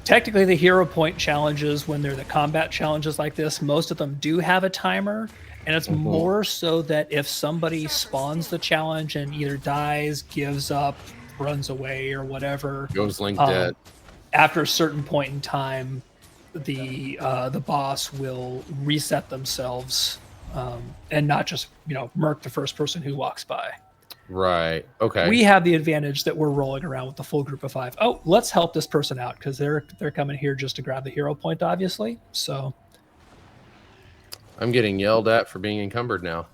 Technically, the hero point challenges, when they're the combat challenges like this, most of them do have a timer, and it's more so that if somebody spawns the challenge and either dies, gives up, runs away, or whatever, goes link dead. After a certain point in time, the boss will reset themselves, and not just murk the first person who walks by. Right. Okay. We have the advantage that we're rolling around with the full group of 5. Oh, let's help this person out because they're coming here just to grab the hero point, obviously. So I'm getting yelled at for being encumbered now.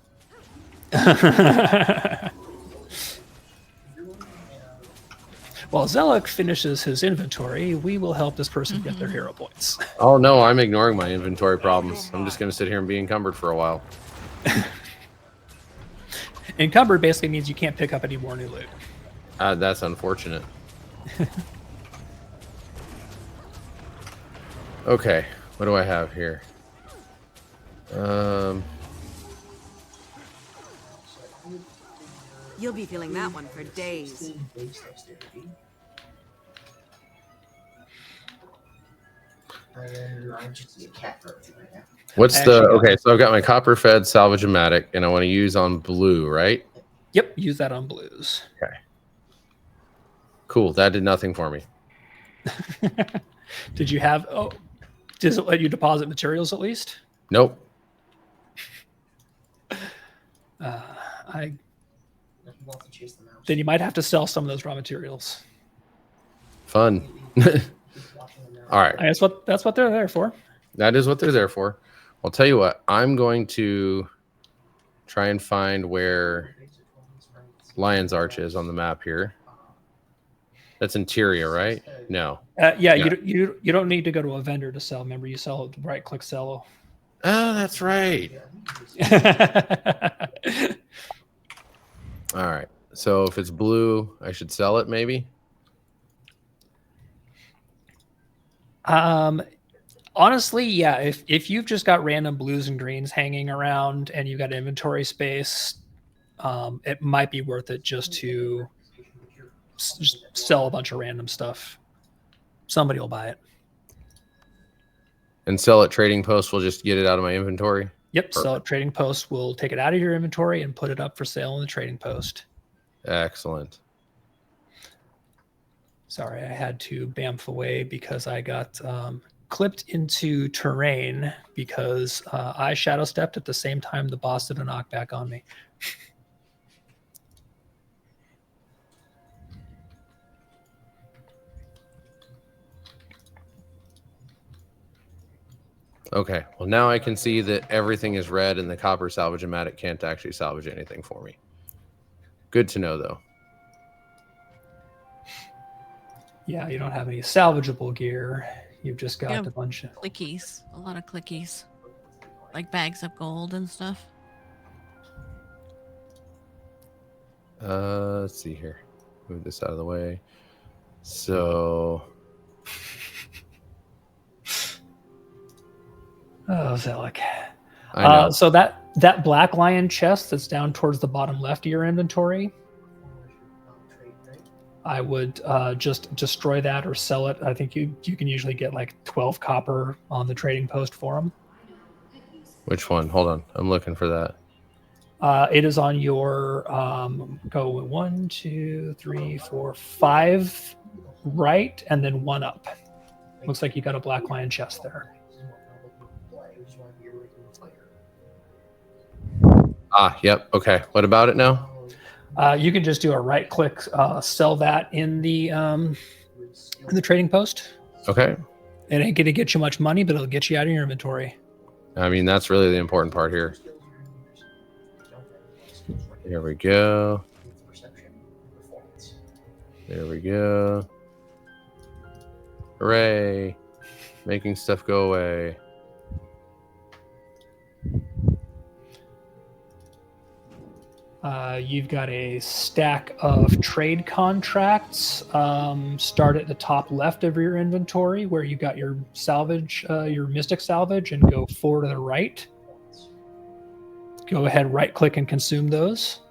While Zelek finishes his inventory, we will help this person get their hero points. Oh no, I'm ignoring my inventory problems. I'm just going to sit here and be encumbered for a while. Encumbered basically means you can't pick up any more new loot. That's unfortunate. Okay, what do I have here? You'll be feeling that one for days. What's the okay? So I've got my copper fed salvage-o-matic, and I want to use on blue, right? Yep, use that on blues. Okay. Cool. That did nothing for me. Did you have? Oh, does it let you deposit materials at least? Nope. Then you might have to sell some of those raw materials. Fun. All right. That's what they're there for. That is what they're there for. I'll tell you what. I'm going to try and find where Lion's Arch is on the map here. That's interior, right? No. Yeah. You don't need to go to a vendor to sell. Remember, you sell right click sell. Oh, that's right. All right. So if it's blue, I should sell it maybe? Honestly, yeah. If you've just got random blues and greens hanging around and you've got inventory space, it might be worth it just to just sell a bunch of random stuff. Somebody will buy it. And sell at Trading Post, we'll just get it out of my inventory? Yep, Perfect. sell at Trading Post. We'll take it out of your inventory and put it up for sale in the Trading Post. Excellent. Sorry, I had to bamf away because I got clipped into terrain because I shadow stepped at the same time the boss did a knockback on me. Okay, well now I can see that everything is red and the copper salvage-o-matic can't actually salvage anything for me. Good to know, though. Yeah, you don't have any salvageable gear. You've just got a bunch of clickies. A lot of clickies. Like bags of gold and stuff. Let's see here. Move this out of the way. So... Oh, Zelek. I know. So that black lion chest that's down towards the bottom left of your inventory, I would just destroy that or sell it. I think you can usually get like 12 copper on the Trading Post for them. Which one? Hold on. I'm looking for that. It is on your go 1, 2, 3, 4, 5 right, and then 1 up. Looks like you got a black lion chest there. Ah, yep. Okay. What about it now? You can just do a right click, sell that in the Trading Post. Okay. It ain't going to get you much money, but it'll get you out of your inventory. I mean, that's really the important part here. There we go. There we go. Hooray. Making stuff go away. You've got a stack of trade contracts. Start at the top left of your inventory where you got your salvage, your mystic salvage, and go 4 to the right. Go ahead, right click and consume those.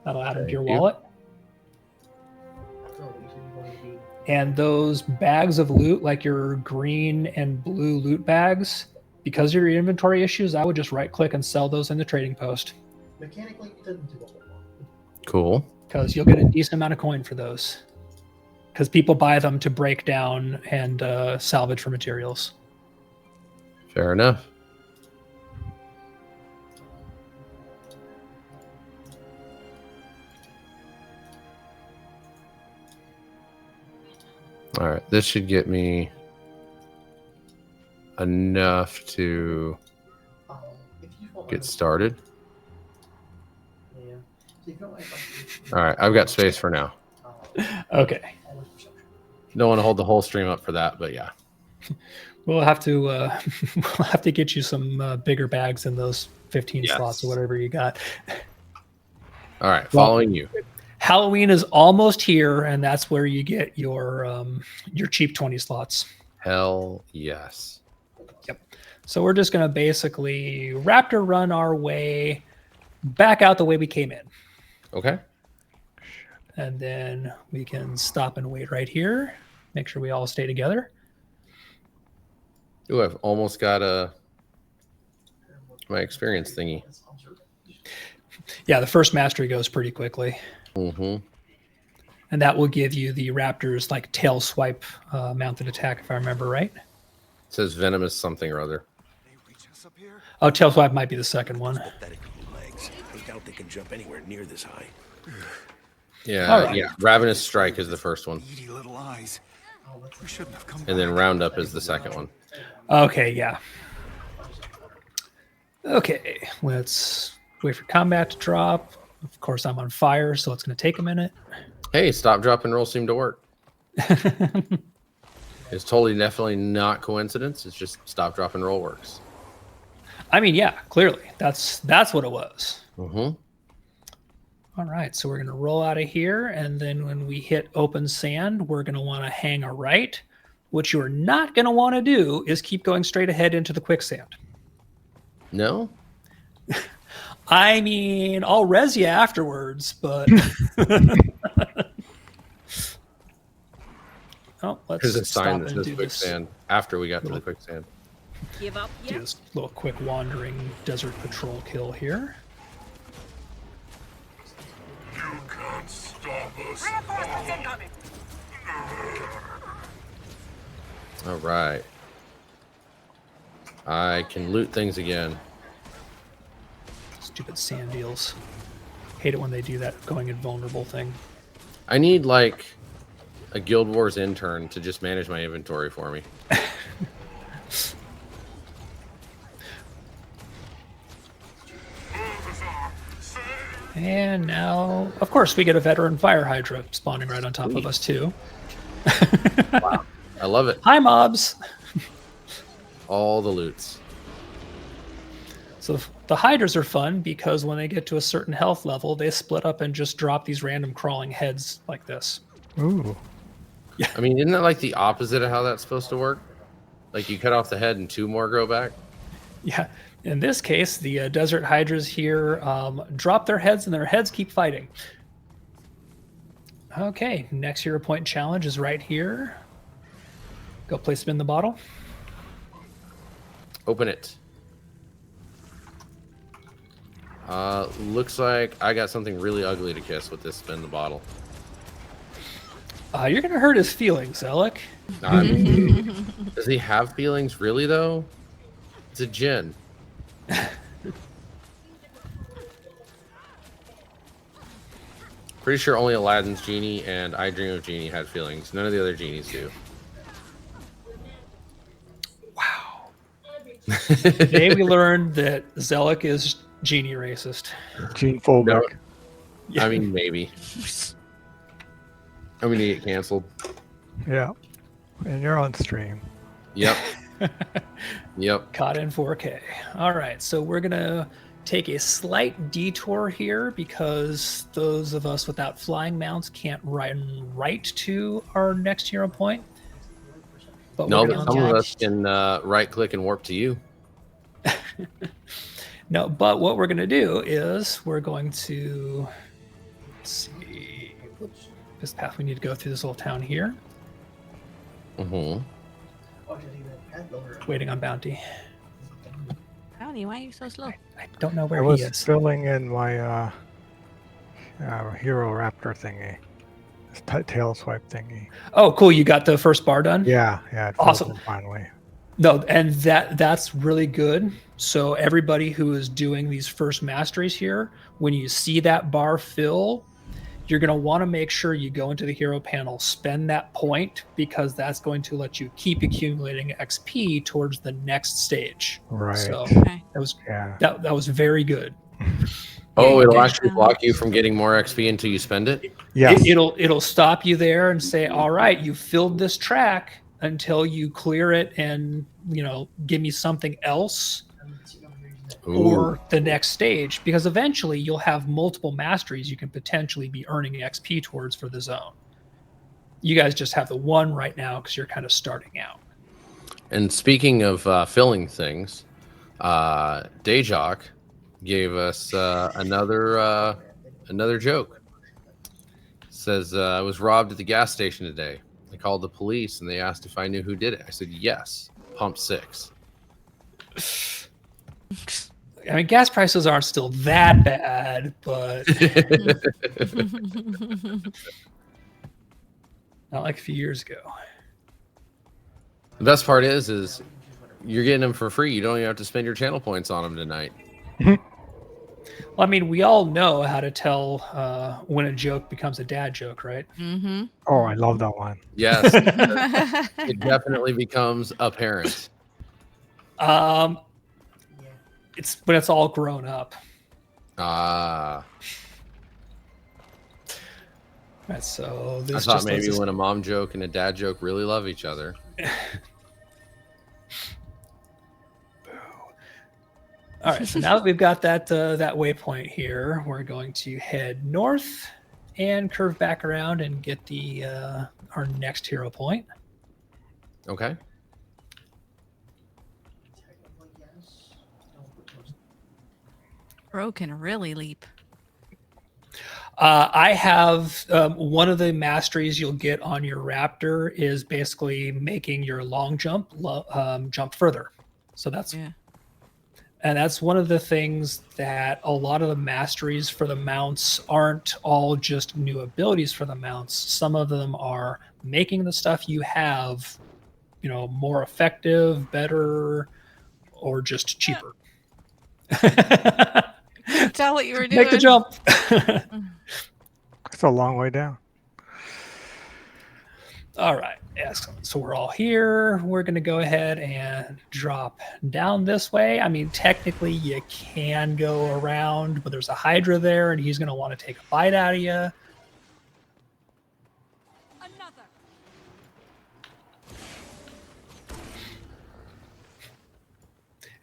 That'll add them to your wallet. And those bags of loot, like your green and blue loot bags, because of your inventory issues, I would just right click and sell those in the Trading Post. Mechanically, it doesn't do a whole lot. Cool. Because you'll get a decent amount of coin for those. Because people buy them to break down and salvage for materials. Fair enough. All right, this should get me enough to get started. All right, I've got space for now. Okay. Don't want to hold the whole stream up for that, but yeah. We'll have to we'll have to get you some bigger bags than those 15 slots or whatever you got. All right, following you. Halloween is almost here, and that's where you get your cheap 20 slots. Hell yes. Yep. So we're just gonna basically raptor run our way back out the way we came in. Okay. And then we can stop and wait right here. Make sure we all stay together. Ooh, I've almost got my experience thingy. Yeah, the first mastery goes pretty quickly. Mm-hmm. And that will give you the raptor's like tail swipe mounted attack, if I remember right. It says venomous something or other. Oh, tail swipe might be the second one. Legs. I doubt they can jump anywhere near this high. Yeah, yeah. Ravenous Strike is the first one. Little eyes. We shouldn't have come And then Roundup is the second one. Okay, yeah. Okay, let's wait for combat to drop. Of course, I'm on fire, so it's going to take a minute. Hey, stop, drop, and roll seem to work. It's totally, definitely not coincidence. It's just stop, drop, and roll works. I mean, yeah, clearly. That's what it was. Mm-hmm. All right, so we're going to roll out of here, and then when we hit open sand, we're going to want to hang a right. What you're not going to want to do is keep going straight ahead into the quicksand. No? I mean, I'll res you afterwards, but... Oh, let's There's a sign stop that and says do quicksand after we got to the quicksand. Give up do this little quick wandering desert patrol kill here. You can't stop us. Reinforcements incoming. All right. I can loot things again. Stupid sand deals. Hate it when they do that going invulnerable thing. I need like a Guild Wars intern to just manage my inventory for me. And now, of course, we get a veteran fire hydra spawning right on top of us too. Wow. I love it. Hi, mobs. All the loots. So the hydras are fun because when they get to a certain health level, they split up and just drop these random crawling heads like this. Ooh. Yeah. I mean, isn't that like the opposite of how that's supposed to work? Like you cut off the head and two more grow back? Yeah. In this case, the desert hydras here drop their heads and their heads keep fighting. Okay, next hero point challenge is right here. Go place them in the bottle. Open it. Looks like I got something really ugly to kiss with this spin the bottle. You're going to hurt his feelings, Alec. Does he have feelings really, though? It's a djinn. Pretty sure only Aladdin's genie and I Dream of Genie had feelings. None of the other genies do. Wow. Today we learned that Zellic is genie racist. Gene phobic. No, I mean, maybe. I'm going to get canceled. Yeah. And you're on stream. Yep. Yep. Caught in 4K. All right, so we're going to take a slight detour here because those of us without flying mounts can't run right to our next hero point. But no, but some of us can right click and warp to you. No, but what we're going to do is we're going to, let's see, this path we need to go through this little town here. Mm-hmm. Waiting on bounty. Bounty, why are you so slow? I don't know where I was he is. filling in my hero raptor thingy. This tail swipe thingy. Oh, cool. You got the first bar done? Yeah, it awesome. Finally. No, and that's really good. So everybody who is doing these first masteries here, when you see that bar fill, you're going to want to make sure you go into the hero panel, spend that point, because that's going to let you keep accumulating XP towards the next stage. Right. So Okay. that was very good. Oh, it'll actually block you from getting more XP until you spend it? Yes. It'll stop you there and say, all right, you filled this track until you clear it and, give me something else. Or the next stage, because eventually you'll have multiple masteries you can potentially be earning XP towards for the zone. You guys just have the one right now because you're kind of starting out. And speaking of filling things, Dayjock gave us another joke. Says, I was robbed at the gas station today. I called the police and they asked if I knew who did it. I said, yes, pump 6. I mean, gas prices aren't still that bad, but not like a few years ago. The best part is you're getting them for free. You don't even have to spend your channel points on them tonight. Well, I mean, we all know how to tell when a joke becomes a dad joke, right? Mm-hmm. Oh, I love that one. Yes. It definitely becomes apparent. It's when it's all grown up. Ah. Right, so I this thought just maybe when a mom joke and a dad joke really love each other. All right, so now that we've got that waypoint here, we're going to head north and curve back around and get the our next hero point. Okay. Bro can really leap. I have one of the masteries you'll get on your raptor is basically making your long jump jump further. So that's one of the things that a lot of the masteries for the mounts aren't all just new abilities for the mounts. Some of them are making the stuff you have, more effective, better, or just cheaper. Tell what you were doing. Make the jump. It's a long way down. All right, excellent. So we're all here. We're going to go ahead and drop down this way. I mean, technically you can go around, but there's a Hydra there, and he's going to want to take a bite out of you.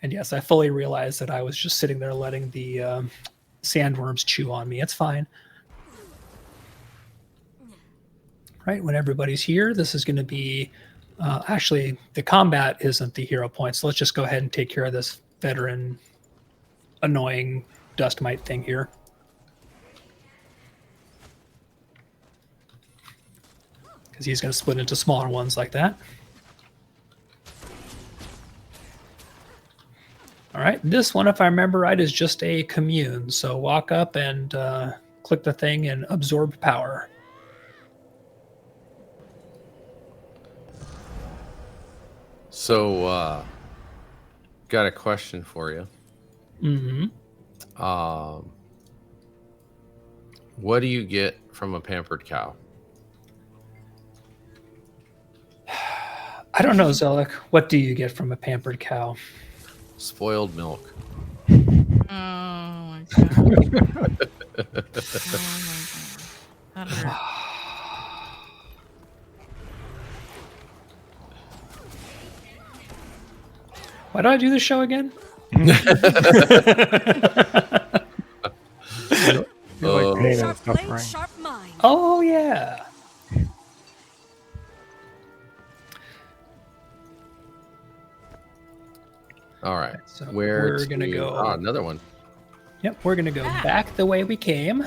And yes, I fully realized that I was just sitting there letting the sandworms chew on me. It's fine. Right, when everybody's here, this is going to be... actually, the combat isn't the hero point, so let's just go ahead and take care of this veteran annoying dust mite thing here. Because he's going to split into smaller ones like that. All right, this one, if I remember right, is just a commune. So walk up and click the thing and absorb power. So, got a question for you. Mm-hmm. What do you get from a pampered cow? I don't know, Zelik. What do you get from a pampered cow? Spoiled milk. Oh my god. Oh my god. That hurt. Why do I do this show again? Like pain and Sharp blade, suffering. sharp mind. Oh, yeah. All right. So Where we're going to go... Ah, another one. Yep, we're going to go back the way we came.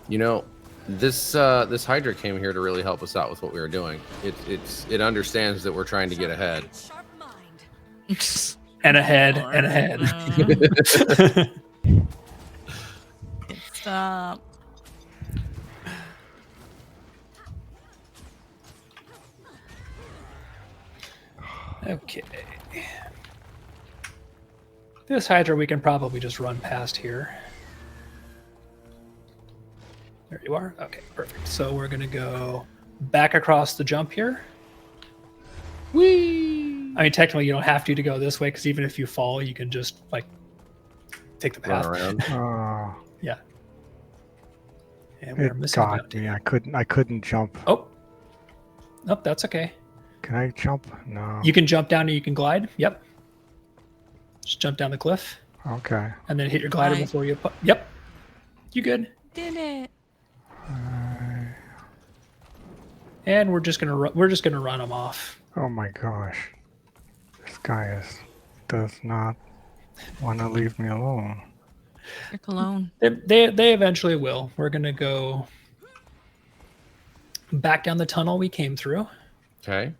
You know, this Hydra came here to really help us out with what we were doing. It understands that we're trying to get ahead. And ahead, and ahead. Stop. Okay. This Hydra we can probably just run past here. There you are. Okay, perfect. So we're going to go back across the jump here. Whee! I mean, technically, you don't have to go this way because even if you fall, you can just like take the path around. Yeah. And we're It missing got me. I couldn't jump. Oh. Nope, that's okay. Can I jump? No. You can jump down and you can glide. Yep. Just jump down the cliff. Okay. And then hit your glider before you. Yep. You good? Did it. And we're just gonna run them off. Oh my gosh. This guy does not want to leave me alone. Your cologne. They eventually will. We're gonna go back down the tunnel we came through. Okay.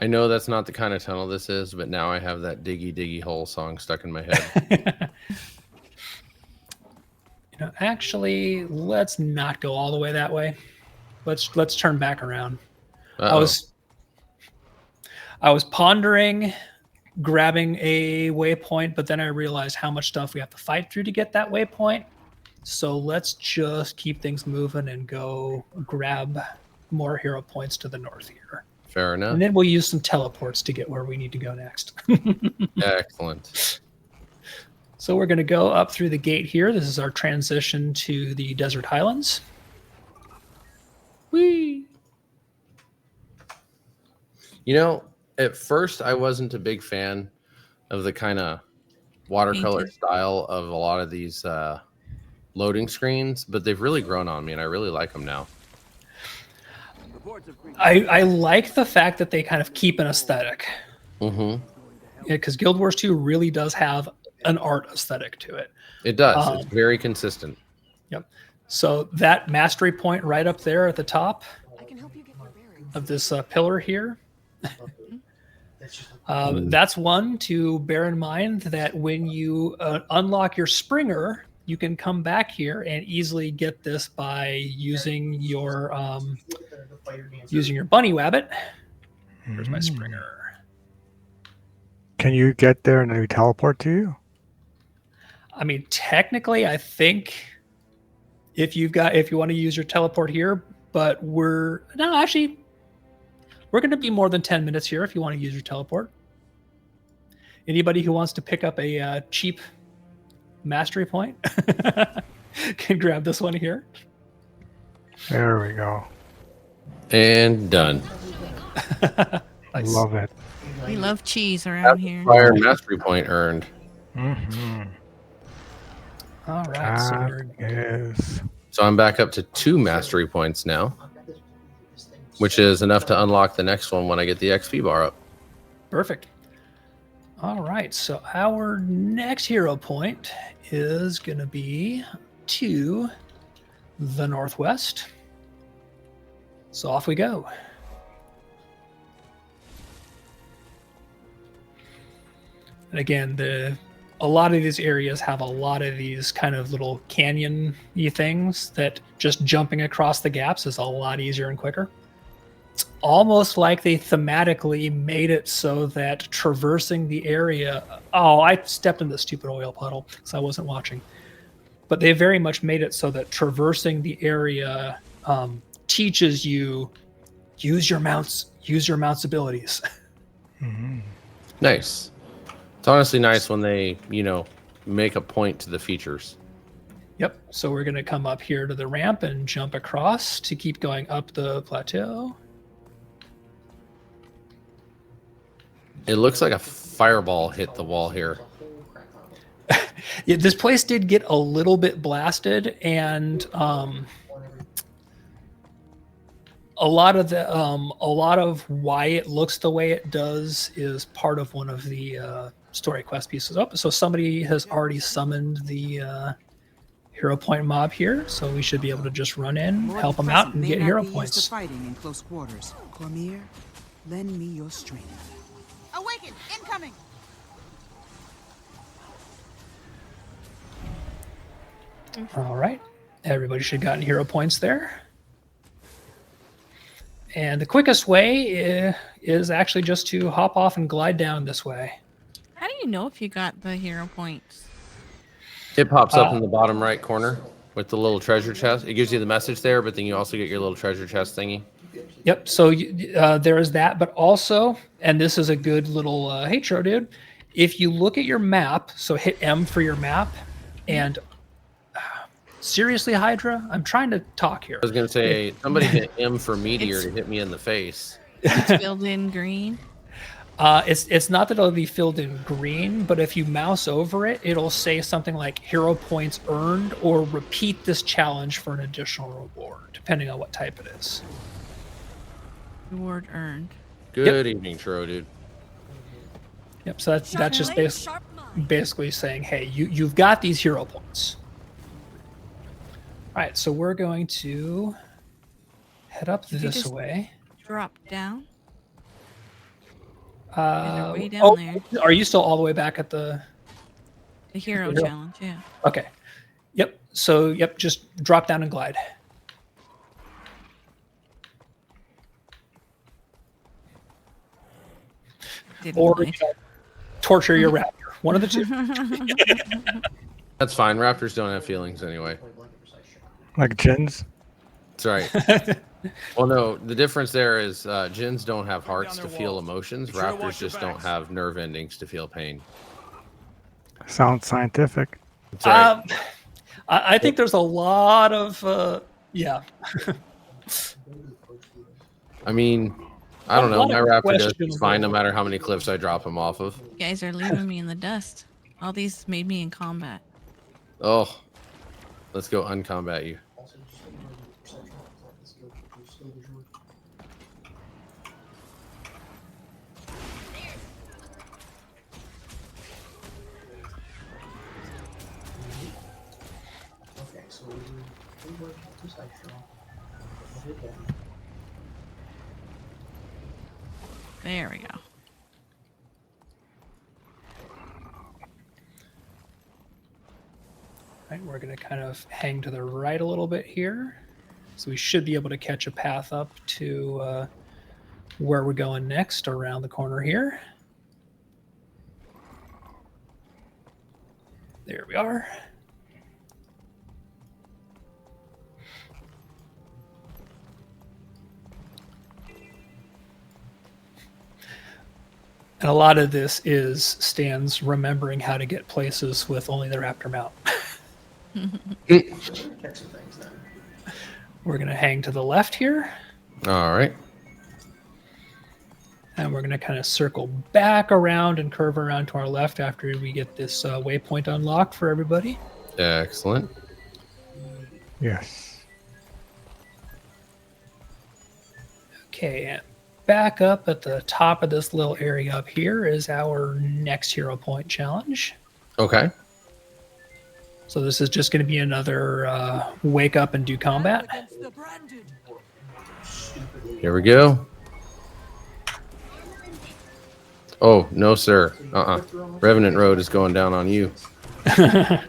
I know that's not the kind of tunnel this is, but now I have that Diggy Diggy Hole song stuck in my head. Actually, let's not go all the way that way. Let's turn back around. Uh-oh. I was pondering grabbing a waypoint, but then I realized how much stuff we have to fight through to get that waypoint. So let's just keep things moving and go grab more hero points to the north here. Fair enough. And then we'll use some teleports to get where we need to go next. Excellent. So we're going to go up through the gate here. This is our transition to the Desert Highlands. Whee! You know, at first I wasn't a big fan of the kind of watercolor style of a lot of these loading screens, but they've really grown on me and I really like them now. I like the fact that they kind of keep an aesthetic. Mm-hmm. Yeah, because Guild Wars 2 really does have an art aesthetic to it. It does. It's very consistent. Yep. So that mastery point right up there at the top of this pillar here, that's one to bear in mind that when you unlock your Springer, you can come back here and easily get this by using your bunny wabbit. Where's my Springer? Can you get there and they teleport to you? I mean, technically, I think if you want to use your teleport here, but we're going to be more than 10 minutes here if you want to use your teleport. Anybody who wants to pick up a cheap mastery point can grab this one here. There we go. And done. Nice. Love it. We love cheese around here. Fire mastery point earned. Mm-hmm. All right. So I'm back up to 2 mastery points now, which is enough to unlock the next one when I get the XP bar up. Perfect. All right. So our next hero point is going to be to the northwest. So off we go. And again, a lot of these areas have a lot of these kind of little canyon-y things that just jumping across the gaps is a lot easier and quicker. It's almost like they thematically made it so that traversing the area... Oh, I stepped in this stupid oil puddle because I wasn't watching. But they very much made it so that traversing the area teaches you use your mount's abilities. Mm-hmm. Nice. It's honestly nice when they, make a point to the features. Yep. So we're going to come up here to the ramp and jump across to keep going up the plateau. It looks like a fireball hit the wall here. Yeah, this place did get a little bit blasted, and a lot of why it looks the way it does is part of one of the story quest pieces. So somebody has already summoned the hero point mob here, so we should be able to just run in, help them out, and get hero points. Fighting in close quarters. Cormier, lend me your strength. Awaken! Incoming! All right. Everybody should have gotten hero points there. And the quickest way is actually just to hop off and glide down this way. How do you know if you got the hero points? It pops up in the bottom right corner with the little treasure chest. It gives you the message there, but then you also get your little treasure chest thingy. Yep. So there is that, but also, and this is a good little hey, Tro dude. If you look at your map, so hit M for your map, and seriously, Hydra, I'm trying to talk here. I was going to say, somebody hit M for meteor to hit me in the face. It's filled in green. It's not that it'll be filled in green, but if you mouse over it, it'll say something like hero points earned or repeat this challenge for an additional reward, depending on what type it is. Reward earned. Good evening, Tro dude. Yep. So that's just basically saying, hey, you've got these hero points. All right. So we're going to head up this way. Drop down. Way down there. Are you still all the way back at the hero challenge? Yeah. Okay. Yep. So just drop down and glide. Or torture your raptor. One of the two. That's fine. Raptors don't have feelings anyway. Like Jins? That's right. Well, no, the difference there is Jins don't have hearts to feel emotions. Raptors just don't have nerve endings to feel pain. Sounds scientific. That's right. I think there's a lot of yeah. I mean, I don't know. My raptor does fine no matter how many cliffs I drop him off of. You guys are leaving me in the dust. All these made me in combat. Oh, let's go uncombat you. There we go. Right, we're going to kind of hang to the right a little bit here. So we should be able to catch a path up to where we're going next, around the corner here. There we are. And a lot of this is Stan's remembering how to get places with only the raptor mount. We're going to hang to the left here. All right. And we're going to kind of circle back around and curve around to our left after we get this waypoint unlocked for everybody. Excellent. Yes. Okay, and back up at the top of this little area up here is our next hero point challenge. Okay. So this is just going to be another wake up and do combat. Here we go. Oh, no, sir. Revenant Road is going down on you. That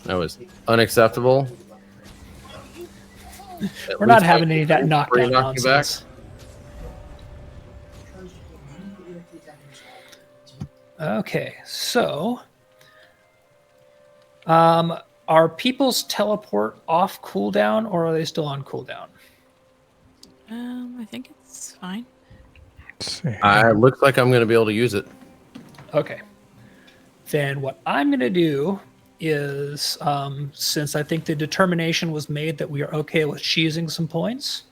was unacceptable. We're not having any of that knockdown nonsense. Okay, so are people's teleport off cooldown or are they still on cooldown? I think it's fine. Let's see. It looks like I'm going to be able to use it. Okay. Then what I'm going to do is, since I think the determination was made that we are okay with cheesing some points.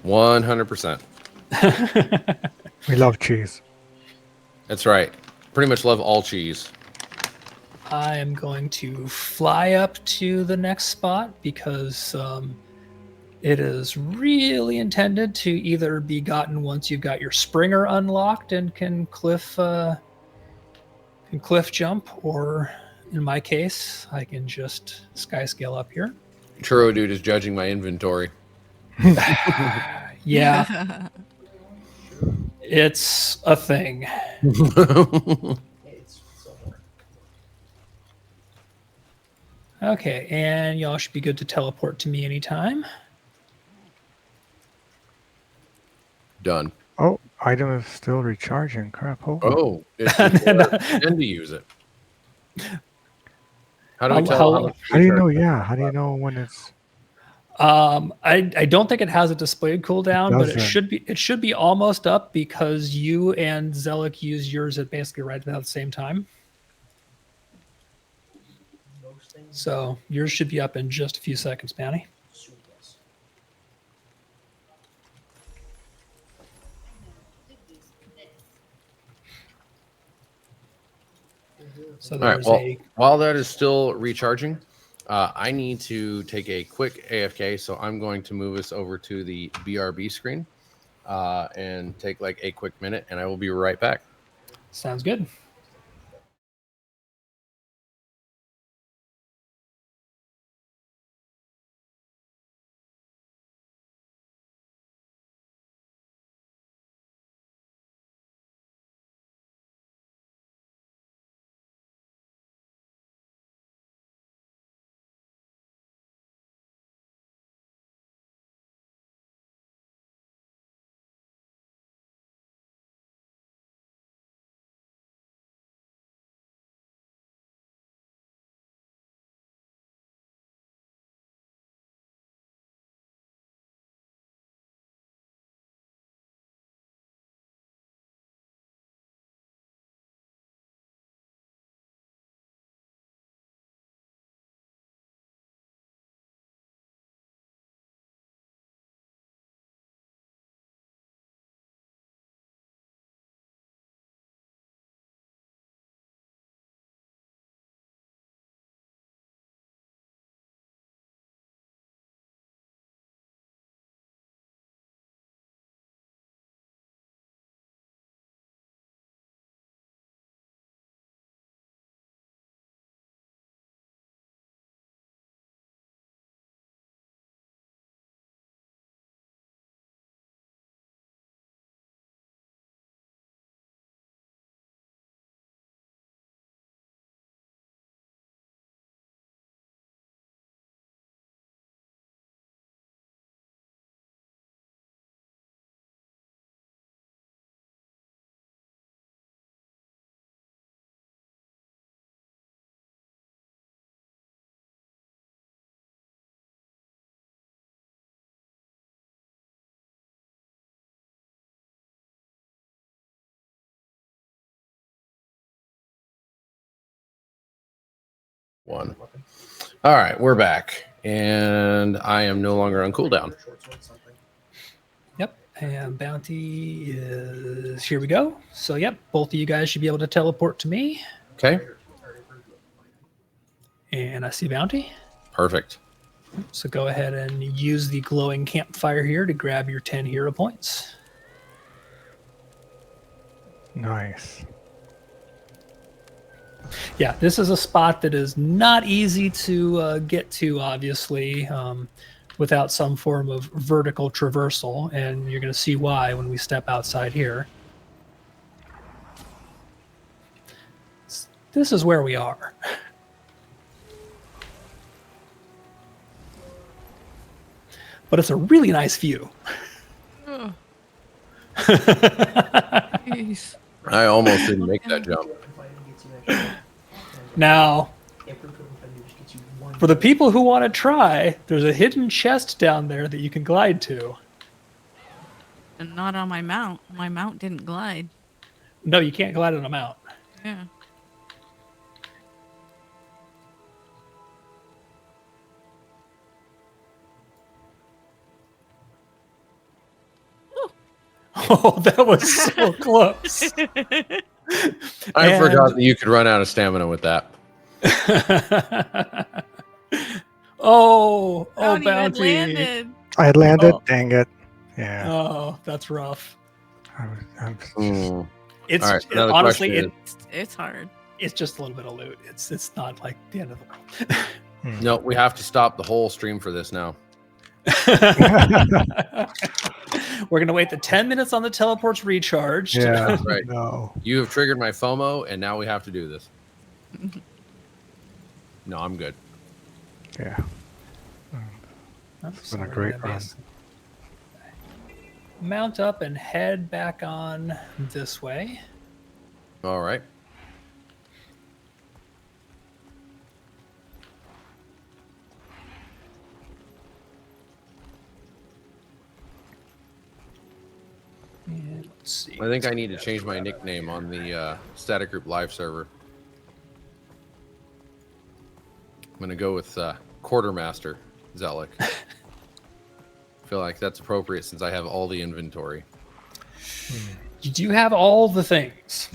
100%. We love cheese. That's right. Pretty much love all cheese. I am going to fly up to the next spot because it is really intended to either be gotten once you've got your Springer unlocked and can cliff jump, or in my case, I can just sky scale up here. Churro dude is judging my inventory. Yeah. It's a thing. Okay, and y'all should be good to teleport to me anytime. Done. Oh, item is still recharging. Crap, hold on. Oh, it's then to use it. How do we tell how much How do you know? recharge? Yeah, how do you know when it's? I don't think it has a displayed cooldown, but doesn't. it should be almost up because you and Zelik use yours at basically right about the same time. So yours should be up in just a few seconds, Bounty. So All right. there's Well, while that is still recharging, I need to take a quick AFK. So I'm going to move us over to the BRB screen and take like a quick minute, and I will be right back. Sounds good. One. All right, we're back, and I am no longer on cooldown. Yep, and Bounty is here. We go. So yep, both of you guys should be able to teleport to me. Okay. And I see Bounty. Perfect. So go ahead and use the glowing campfire here to grab your 10 hero points. Nice. Yeah, this is a spot that is not easy to get to, obviously, without some form of vertical traversal, and you're going to see why when we step outside here. This is where we are. But it's a really nice view. Oh. I almost didn't make that jump. Now, for the people who want to try, there's a hidden chest down there that you can glide to. And not on my mount. My mount didn't glide. No, you can't glide on a mount. Yeah. Oh, that was so close. I forgot that you could run out of stamina with that. Oh, Bounty had Bounty. landed. I had landed. Oh. Dang it. Yeah. Oh, that's rough. I'm just... It's all right, honestly, it's hard. It's just a little bit of loot. It's not like the end of the world. No, we have to stop the whole stream for this now. We're gonna wait the 10 minutes on the teleports recharged. Yeah, right. No. You have triggered my FOMO, and now we have to do this. No, I'm good. Yeah. It's been a great run. mount up and head back on this way. All right. And let's see. I think I need to change my nickname on the Static Group Live server. I'm going to go with Quartermaster Zelik. I feel like that's appropriate since I have all the inventory. You do have all the things.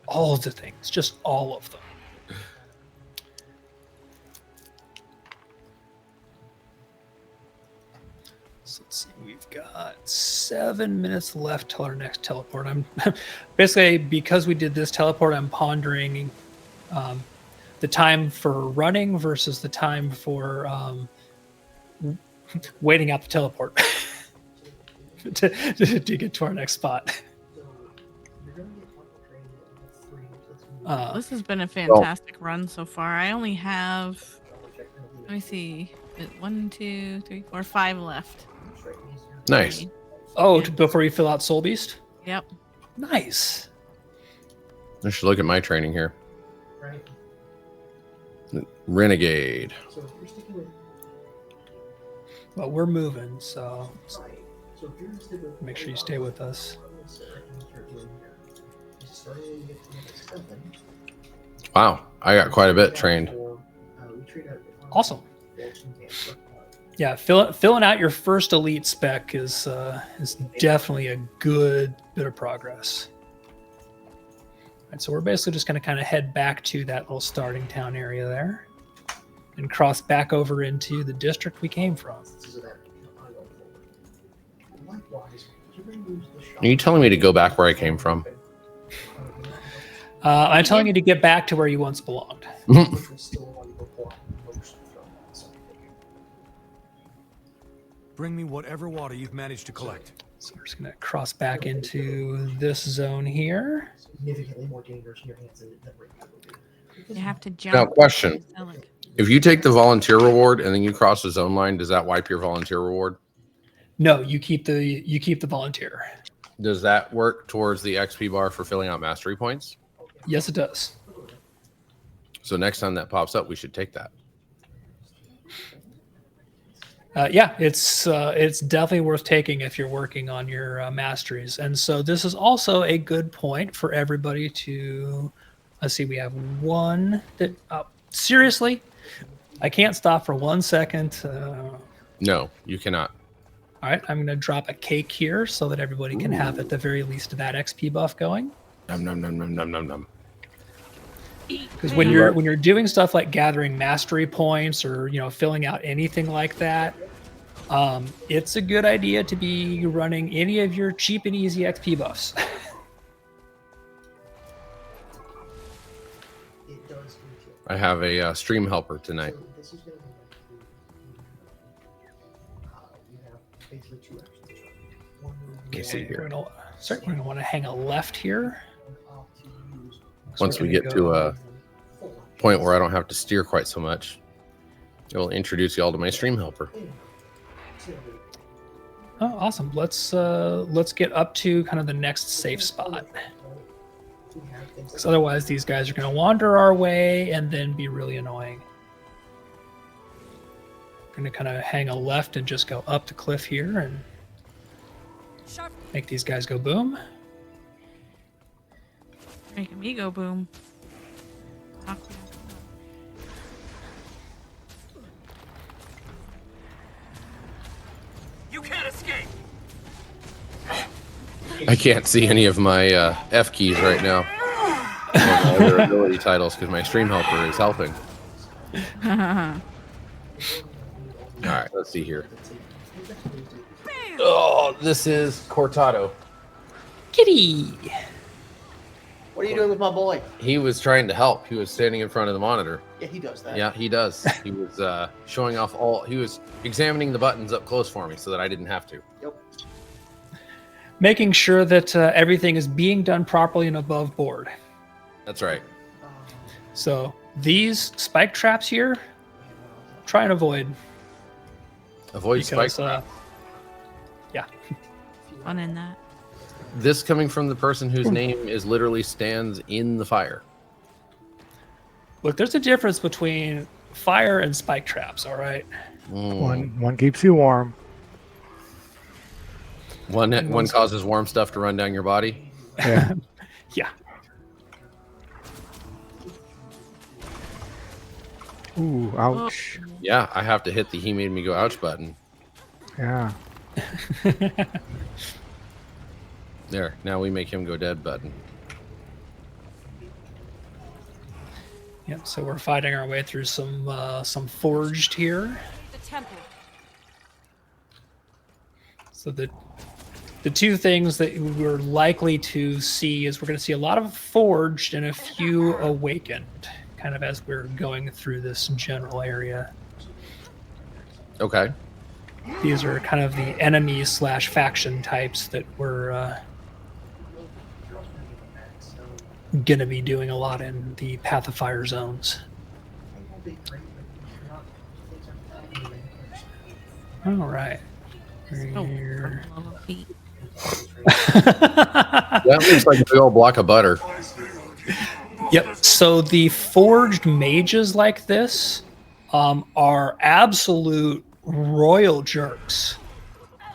All the things. Just all of them. So let's see. We've got 7 minutes left till our next teleport. I'm basically, because we did this teleport, I'm pondering the time for running versus the time for waiting out the teleport to get to our next spot. This has been a fantastic run so far. I only have, let me see, 1, 2, 3, 4, 5 left. Nice. Oh, before you fill out Soul Beast? Yep. Nice. I should look at my training here. Right. Renegade. So if you're sticking with Well, we're moving, so right. So if you're sticking with make sure you stay with us. Wow, I got quite a bit trained. Awesome. Yeah, filling out your first elite spec is definitely a good bit of progress. All right, so we're basically just going to kind of head back to that little starting town area there and cross back over into the district we came from. Are you telling me to go back where I came from? I'm telling you to get back to where you once belonged. Bring me whatever water you've managed to collect. So we're just going to cross back into this zone here. Significantly more dangerous in your hands than You have to jump. Now, question. If you take the volunteer reward and then you cross the zone line, does that wipe your volunteer reward? No, you keep the volunteer. Does that work towards the XP bar for filling out mastery points? Yes, it does. So next time that pops up, we should take that. Yeah, it's definitely worth taking if you're working on your masteries. And so this is also a good point for everybody to. Let's see, we have one that. Seriously, I can't stop for 1 second. No, you cannot. All right, I'm going to drop a cake here so that everybody can have at the very least that XP buff going. Num num num num num num num. Because when you're doing stuff like gathering mastery points or filling out anything like that, it's a good idea to be running any of your cheap and easy XP buffs. I have a stream helper tonight. Let's see here. We're going to want to hang a left here. Once we get to a point where I don't have to steer quite so much, it will introduce you all to my stream helper. Oh, awesome. Let's get up to kind of the next safe spot. Because otherwise these guys are going to wander our way and then be really annoying. Going to kind of hang a left and just go up the cliff here and make these guys go boom. Making me go boom. You can't escape. I can't see any of my F keys right now. My other ability titles because my stream helper is helping. All right, let's see here. Oh, this is Cortado. Kitty. What are you doing with my boy? He was trying to help. He was standing in front of the monitor. Yeah, he does that. Yeah, he does. He was showing off he was examining the buttons up close for me so that I didn't have to. Yep. Making sure that everything is being done properly and above board. That's right. So these spike traps here, try and avoid. Avoid spike traps. Yeah. Fun in that. This coming from the person whose name is literally stands in the fire. Look, there's a difference between fire and spike traps, all right? One keeps you warm. One causes warm stuff to run down your body. Yeah. Yeah. Ooh, ouch. Yeah, I have to hit the he made me go ouch button. Yeah. There, now we make him go dead button. Yep, so we're fighting our way through some forged here. The temple. So the two things that we're likely to see is we're going to see a lot of forged and a few awakened, kind of as we're going through this general area. Okay. These are kind of the enemies / faction types that we're going to be doing a lot in the Path of Fire zones. All right. That looks like a big old block of butter. Yep. So the forged mages like this are absolute royal jerks,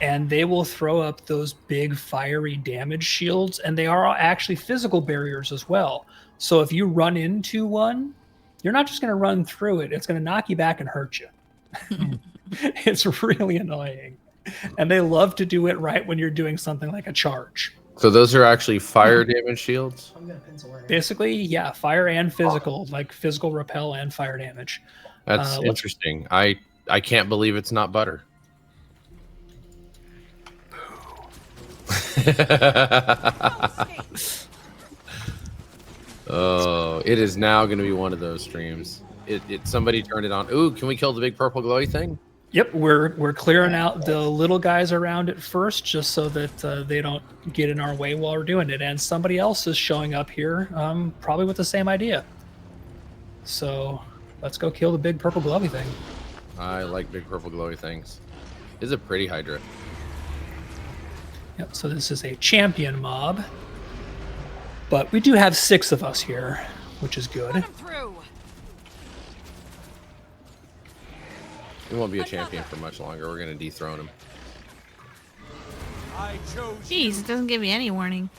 and they will throw up those big fiery damage shields, and they are actually physical barriers as well. So if you run into one, you're not just going to run through it; it's going to knock you back and hurt you. It's really annoying, and they love to do it right when you're doing something like a charge. So those are actually fire damage shields? Basically, yeah, fire and physical, like physical repel and fire damage. That's interesting. I can't believe it's not butter. Oh, it is now going to be one of those streams. Somebody turned it on. Ooh, can we kill the big purple glowy thing? Yep, we're clearing out the little guys around it first, just so that they don't get in our way while we're doing it. And somebody else is showing up here, probably with the same idea. So let's go kill the big purple glowy thing. I like big purple glowy things. It's a pretty Hydra. Yep. So this is a champion mob, but we do have 6 of us here, which is good. He won't be a champion for much longer. We're going to dethrone him. Jeez, it doesn't give you any warning.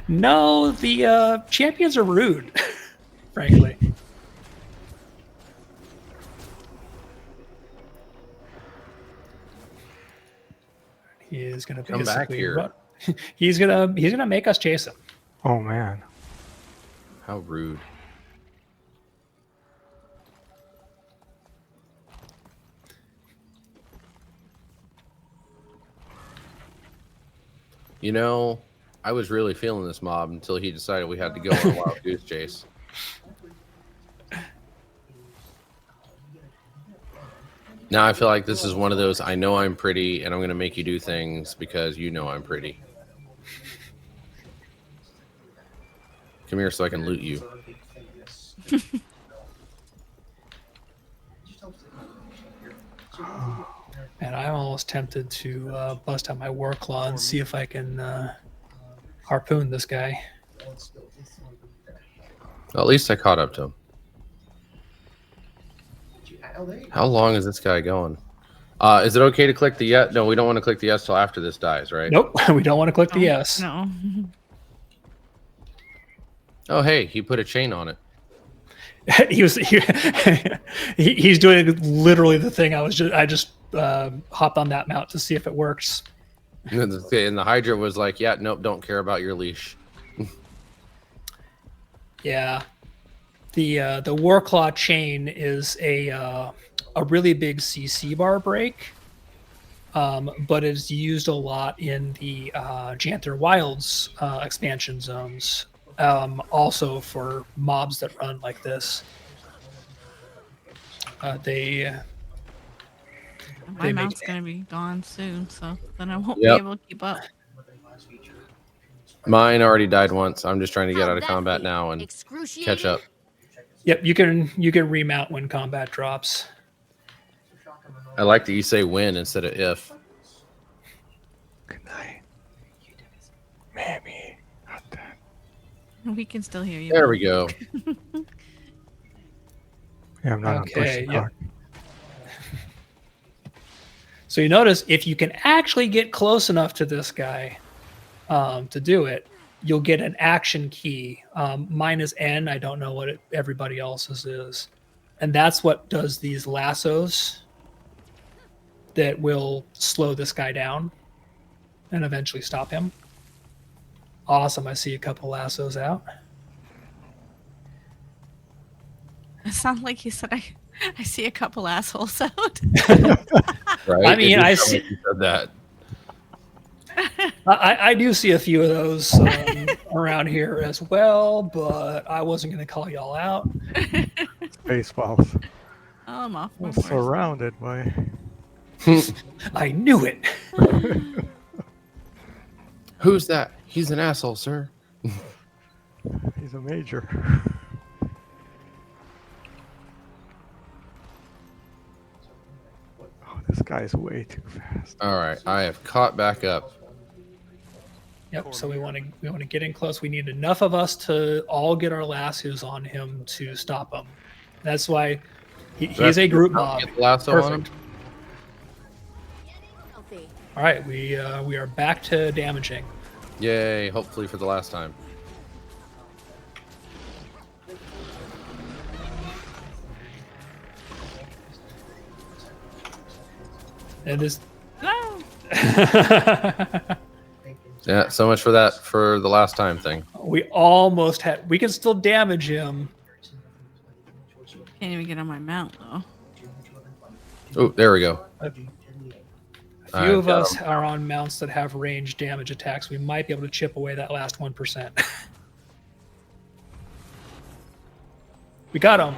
No, the champions are rude, frankly. He is going to come back here. He's gonna make us chase him. Oh man! How rude. You know, I was really feeling this mob until he decided we had to go on a wild goose chase. Now I feel like this is one of those, I know I'm pretty and I'm going to make you do things because you know I'm pretty. Come here so I can loot you. And I'm almost tempted to bust out my war claw and see if I can harpoon this guy. Well, at least I caught up to him. How long is this guy going? Is it okay to click the yes? No, we don't want to click the yes till after this dies, right? Nope, we don't want to click the yes. No. Oh, hey, he put a chain on it. He's doing literally the thing I just hopped on that mount to see if it works. And the Hydra was like, yeah, nope, don't care about your leash. Yeah. The Warclaw chain is a really big CC bar break, but it's used a lot in the Janther Wilds expansion zones, also for mobs that run like this. My mount's going to be gone soon, so then I won't be able to keep up. Mine already died once. I'm just trying to get out of combat now and catch up. Yep, you can remount when combat drops. I like that you say when instead of if. Good night. Mammy. We can still hear you. There we go. Yeah, I'm not on push Okay, to yep. talk. So you notice if you can actually get close enough to this guy to do it, you'll get an action key. Mine is N. I don't know what everybody else's is. And that's what does these lassos that will slow this guy down and eventually stop him. Awesome. I see a couple lassos out. It sounds like you said I see a couple assholes out. Right? I mean, I see see. you said that. I do see a few of those around here as well, but I wasn't going to call y'all out. Spaceballs. Oh, I'm off my We're horse. surrounded by. I knew it. Who's that? He's an asshole, sir. He's a major. Oh, this guy's way too fast. All right, I have caught back up. Yep. So we want to get in close. We need enough of us to all get our lassos on him to stop him. That's why he's a group mob. Get the lasso on him. All right, we are back to damaging. Yay! Hopefully for the last time. And this. Yeah, so much for that for the last time thing. We almost had. We can still damage him. Can't even get on my mount though. Oh, there we go. A few of us are on mounts that have range damage attacks. We might be able to chip away that last 1%. We got him.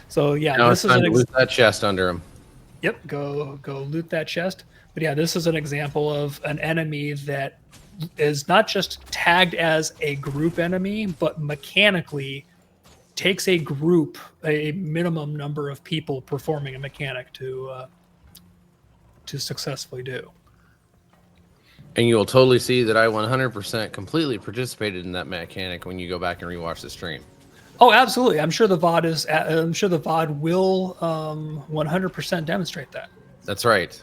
So yeah, Now this it's is time to loot that chest under him. Yep, go loot that chest. But yeah, this is an example of an enemy that is not just tagged as a group enemy, but mechanically takes a group, a minimum number of people performing a mechanic to successfully do. And you will totally see that I 100% completely participated in that mechanic when you go back and rewatch the stream. Oh, absolutely. I'm sure the VOD is. I'm sure the VOD will 100% demonstrate that. That's right.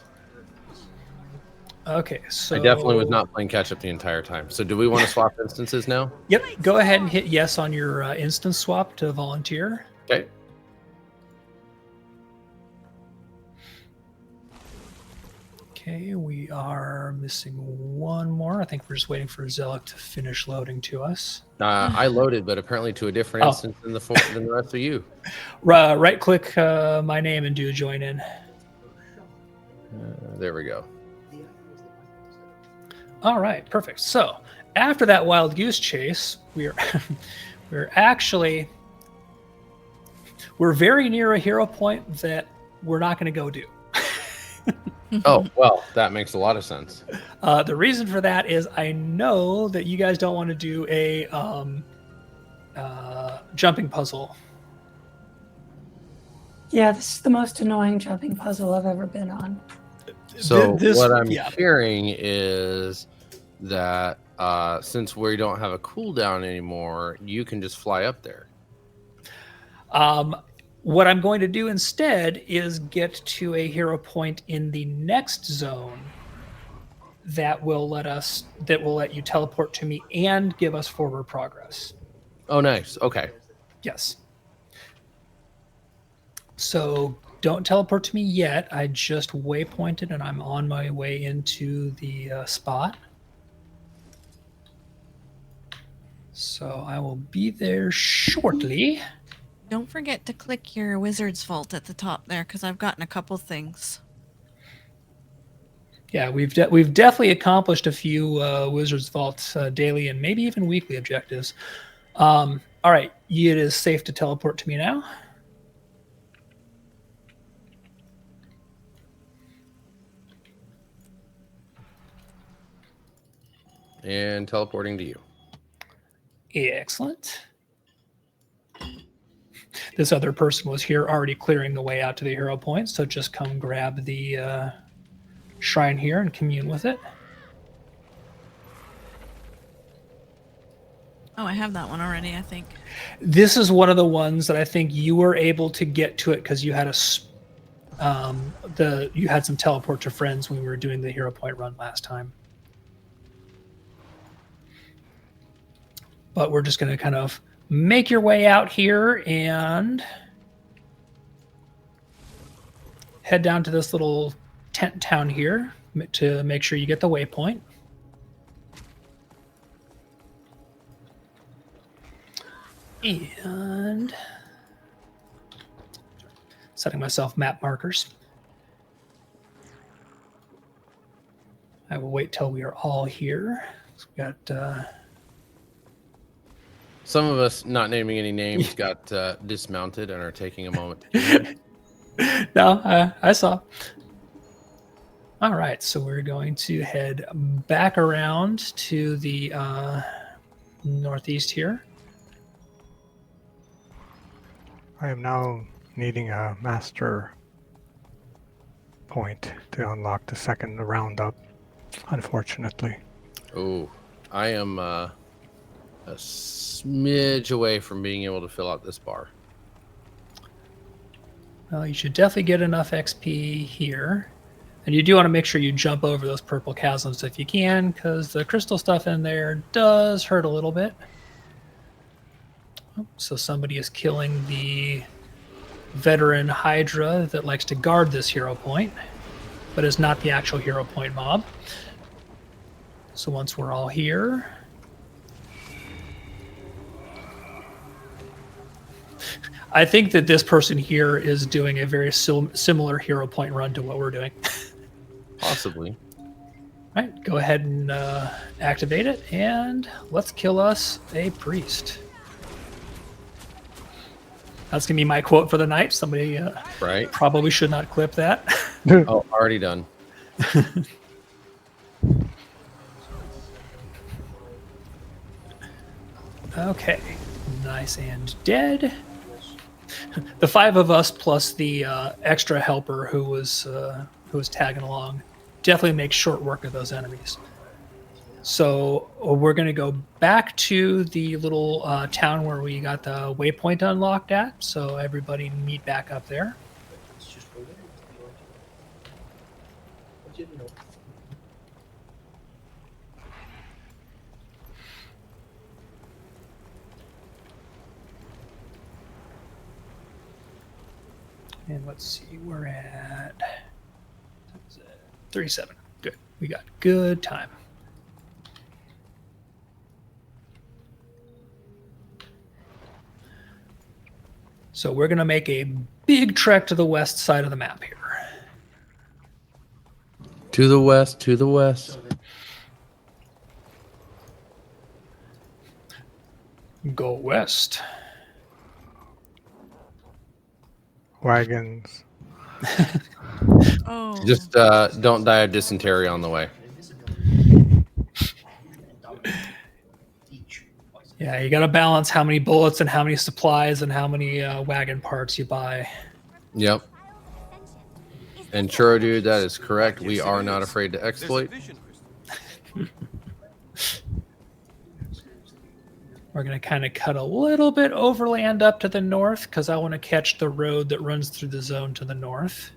Okay, so I definitely was not playing catch up the entire time. So do we want to swap instances now? Yep. Go ahead and hit yes on your instance swap to volunteer. Okay. Okay, we are missing one more. I think we're just waiting for Zellic to finish loading to us. I loaded, but apparently to a different instance than the rest of you. Right click my name and do join in. There we go. All right, perfect. So after that wild goose chase, we're very near a hero point that we're not going to go do. Oh, well, that makes a lot of sense. The reason for that is I know that you guys don't want to do a jumping puzzle. Yeah, this is the most annoying jumping puzzle I've ever been on. So what I'm hearing is that since we don't have a cooldown anymore, you can just fly up there. What I'm going to do instead is get to a hero point in the next zone that will let you teleport to me and give us forward progress. Oh, nice. Okay. Yes. So don't teleport to me yet. I just waypointed and I'm on my way into the spot. So I will be there shortly. Don't forget to click your Wizard's Vault at the top there, because I've gotten a couple things. Yeah, we've definitely accomplished a few Wizard's Vault daily and maybe even weekly objectives. All right, it is safe to teleport to me now. And teleporting to you. Excellent. this other person was here already clearing the way out to the hero point, so just come grab the shrine here and commune with it. Oh, I have that one already, I think. This is one of the ones that I think you were able to get to it because you had you had some teleport to friends when we were doing the hero point run last time. But we're just going to kind of make your way out here and head down to this little tent town here to make sure you get the waypoint. And setting myself map markers. I will wait till we are all here. So we got some of us, not naming any names, got dismounted and are taking a moment to No, I saw. All right, so we're going to head back around to the northeast here. I am now needing a master point to unlock the second roundup, unfortunately. Oh, I am a smidge away from being able to fill out this bar. Well, you should definitely get enough XP here. And you do want to make sure you jump over those purple chasms if you can, because the crystal stuff in there does hurt a little bit. So somebody is killing the veteran Hydra that likes to guard this hero point, but is not the actual hero point mob. So once we're all here, I think that this person here is doing a very similar hero point run to what we're doing. Possibly. All right, go ahead and activate it, and let's kill us a priest. That's going to be my quote for the night. Somebody right. Probably should not clip that. Oh, already done. Okay, nice and dead. The 5 of us plus the extra helper who was tagging along definitely makes short work of those enemies. So we're going to go back to the little town where we got the waypoint unlocked at. So everybody meet back up there. And let's see, we're at 37. Good. We got good time. So we're going to make a big trek to the west side of the map here. To the west, to the west. Go west. Wagons. Oh. Just don't die of dysentery on the way. Yeah, you got to balance how many bullets and how many supplies and how many wagon parts you buy. Yep. And Churro Dude, that is correct. We are not afraid to exploit. We're going to kind of cut a little bit overland up to the north because I want to catch the road that runs through the zone to the north.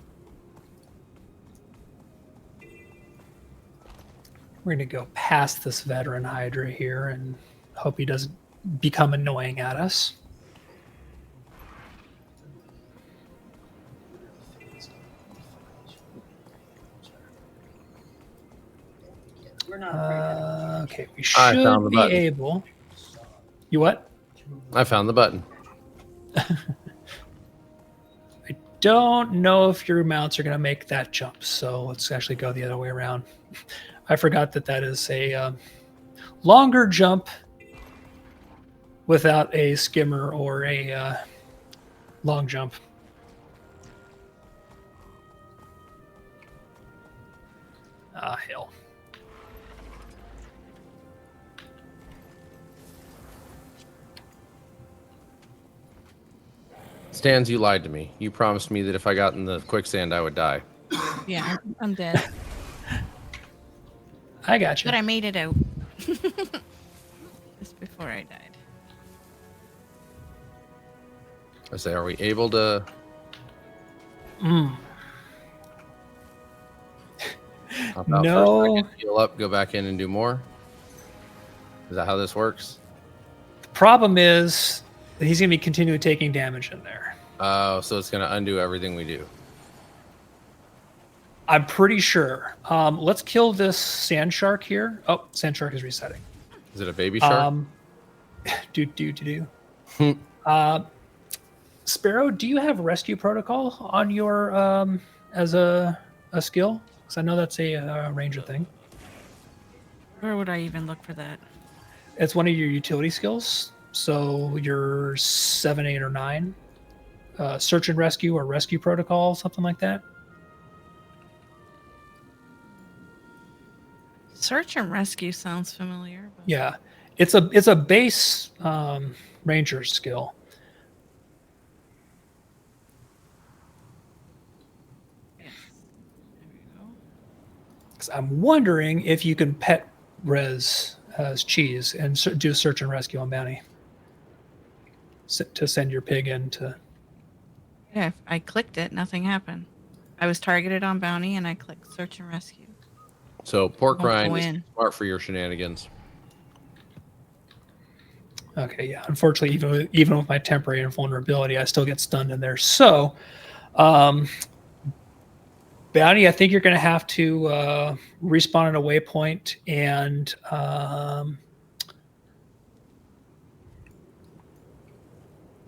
We're going to go past this veteran Hydra here and hope he doesn't become annoying at us. Okay, we should be able. You what? I found the button. I don't know if your mounts are going to make that jump, so let's actually go the other way around. I forgot that that is a longer jump without a skimmer or a long jump. Ah, hell. Stans, you lied to me. You promised me that if I got in the quicksand, I would die. Yeah, I'm dead. I got you. But I made it out. Just before I died. I say, are we able to? Hop out for a No. second, heal up, go back in and do more. Is that how this works? The problem is that he's going to be continually taking damage in there. Oh, so it's going to undo everything we do. I'm pretty sure. Let's kill this sand shark here. Oh, sand shark is resetting. Is it a baby shark? Do. Sparrow, do you have rescue protocol on your as a skill? Because I know that's a ranger thing. Where would I even look for that? It's one of your utility skills. So your 7, 8, or 9. Search and rescue or rescue protocol, something like that. Search and rescue sounds familiar. But... Yeah, it's a base ranger skill. Yes. There we go. 'Cause I'm wondering if you can pet res as cheese and do search and rescue on bounty to send your pig in to. Yeah, I clicked it. Nothing happened. I was targeted on bounty, and I clicked search and rescue. So pork Won't rind go is in. smart for your shenanigans. Okay, yeah. Unfortunately, even with my temporary invulnerability, I still get stunned in there. So, bounty, I think you're going to have to respawn at a waypoint and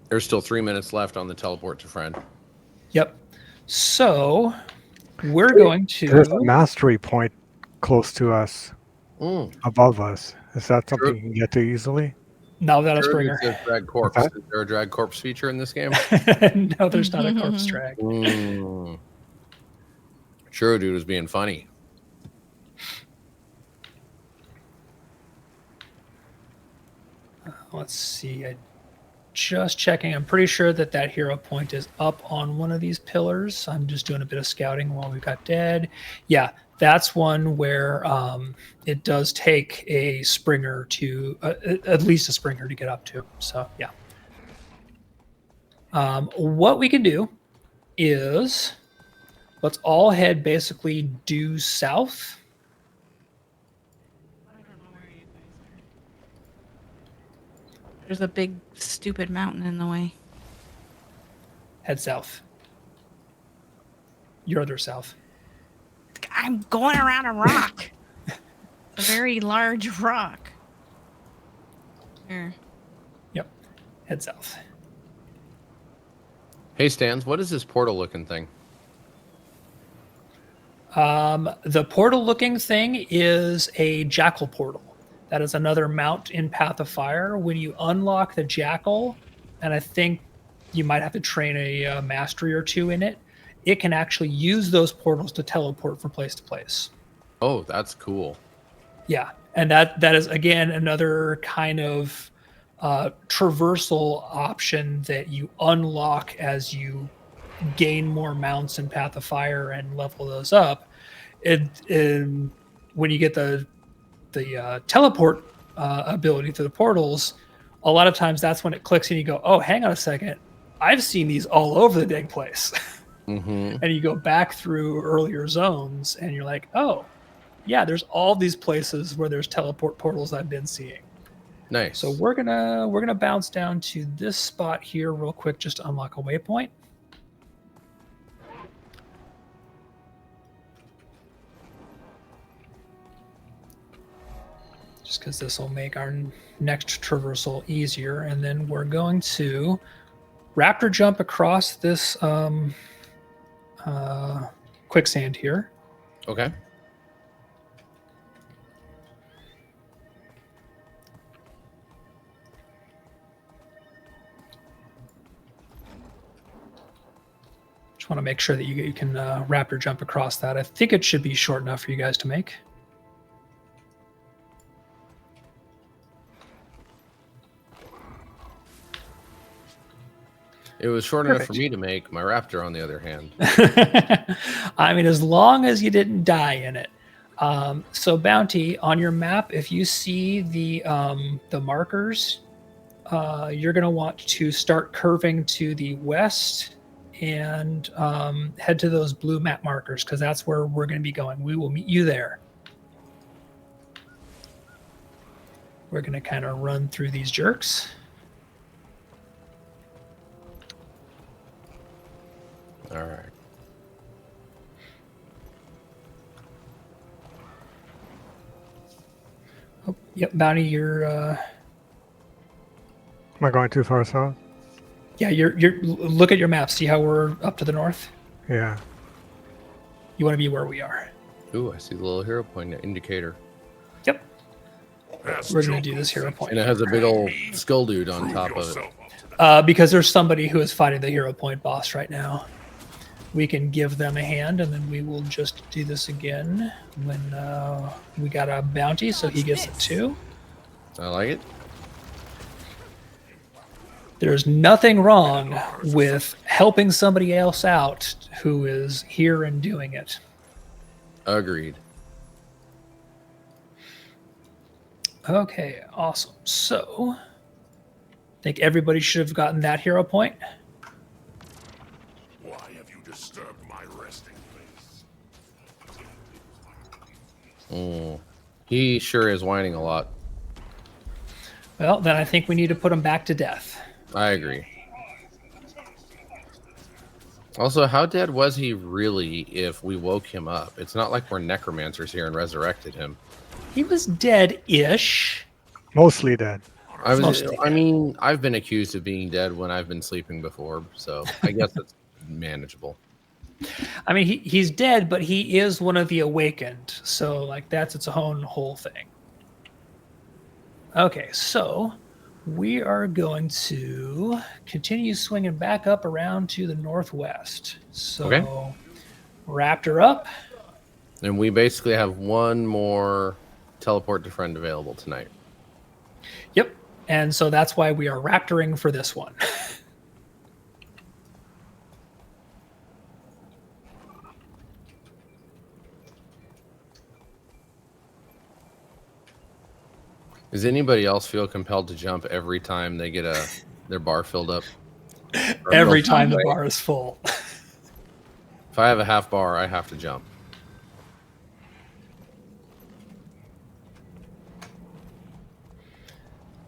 There's still 3 minutes left on the teleport to friend. Yep. So we're going to. There's a mastery point close to us, above us. Is that something you can get to easily? No, without a Springer. Drag corpse. Is there a drag corpse feature in this game? No, there's not a corpse drag. Sure, dude was being funny. Let's see. Just checking. I'm pretty sure that hero point is up on one of these pillars. I'm just doing a bit of scouting while we got dead. Yeah, that's one where it does take a Springer to, at least a Springer to get up to. So, yeah. What we can do is let's all head basically due south. There's a big, stupid mountain in the way. Head south. Your other south. I'm going around a rock. A very large rock. Here. Yep. Head south. Hey, Stans, what is this portal looking thing? The portal looking thing is a jackal portal. That is another mount in Path of Fire. When you unlock the jackal, and I think you might have to train a mastery or two in it, it can actually use those portals to teleport from place to place. Oh, that's cool. Yeah, and that is, again, another kind of traversal option that you unlock as you gain more mounts in Path of Fire and level those up. When you get the teleport ability to the portals, a lot of times that's when it clicks and you go, oh, hang on a second, I've seen these all over the dang place. Mm-hmm. And you go back through earlier zones and you're like, oh yeah, there's all these places where there's teleport portals I've been seeing. Nice. So we're gonna bounce down to this spot here real quick just to unlock a waypoint. Just because this will make our next traversal easier. And then we're going to raptor jump across this quicksand here. Okay. Just want to make sure that you can raptor jump across that. I think it should be short enough for you guys to make. It was short enough for me to make. My raptor, on the other hand. I mean, as long as you didn't die in it. So Bounty, on your map, if you see the markers, you're going to want to start curving to the west and head to those blue map markers, because that's where we're going to be going. We will meet you there. We're going to kind of run through these jerks. All right. Oh, yep, Bounty, you're... Am I going too far south? Yeah, you're look at your map. See how we're up to the north? Yeah. You want to be where we are. Ooh, I see the little hero point indicator. Yep. We're going to do this hero point. And it has a big old skull dude on top of it. Because there's somebody who is fighting the hero point boss right now. We can give them a hand, and then we will just do this again when we got a bounty, so he gets a 2. I like it. There's nothing wrong with helping somebody else out who is here and doing it. Agreed. Okay, awesome. So, I think everybody should have gotten that hero point. Why have you disturbed my resting place? He sure is whining a lot. Well, then I think we need to put him back to death. I agree. Also, how dead was he really if we woke him up? It's not like we're necromancers here and resurrected him. He was dead-ish. Mostly dead. I mean, I've been accused of being dead when I've been sleeping before, so I guess that's manageable. I mean, he's dead, but he is one of the awakened, so like that's its own whole thing. Okay, so we are going to continue swinging back up around to the northwest. So, okay. Raptor up. And we basically have one more teleport to friend available tonight. Yep. And so that's why we are raptoring for this one. Does anybody else feel compelled to jump every time they get their bar filled up? Every time the bar is full. If I have a half bar, I have to jump.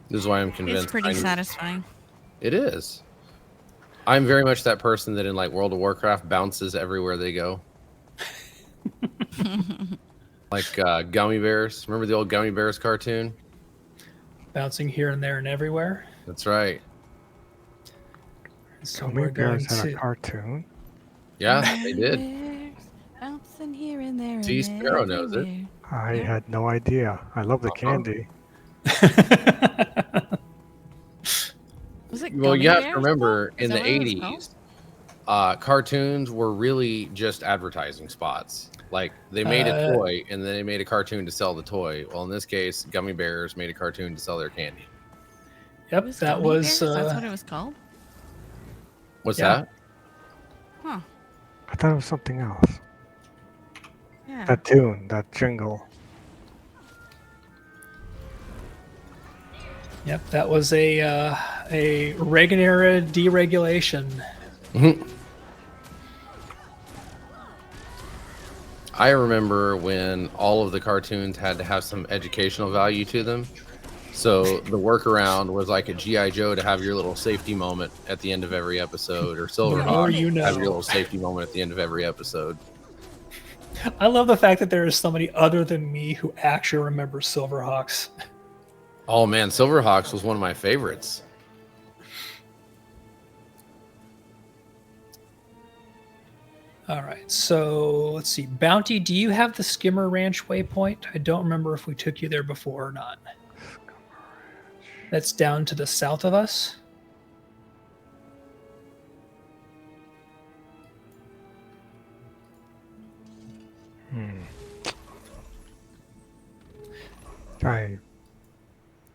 This is why I'm convinced. It's pretty satisfying. It is. I'm very much that person that in like World of Warcraft bounces everywhere they go. Like Gummy Bears. Remember the old Gummy Bears cartoon? Bouncing here and there and everywhere. That's right. So Gummy Bears had a cartoon? Yeah, they did. Bouncing here and there. See, Sparrow knows it. I had no idea. I love the candy. Was it well, you have to Bears, remember though? in the 80s, cartoons were really just advertising spots. Like they made a toy and then they made a cartoon to sell the toy. Well, in this case, Gummy Bears made a cartoon to sell their candy. Yep, that was. That's what it was called. What's that? Huh. I thought it was something else. Yeah. That tune, that jingle. Yep, that was a Reagan era deregulation. Mm-hmm. I remember when all of the cartoons had to have some educational value to them. So the workaround was like a G.I. Joe to have your little safety moment at the end of every episode, or Silverhawk to have your little safety moment at the end of every episode. I love the fact that there is somebody other than me who actually remembers Silverhawks. Oh man, Silverhawks was one of my favorites. All right, so let's see. Bounty, do you have the Skimmer Ranch waypoint? I don't remember if we took you there before or not. That's down to the south of us. I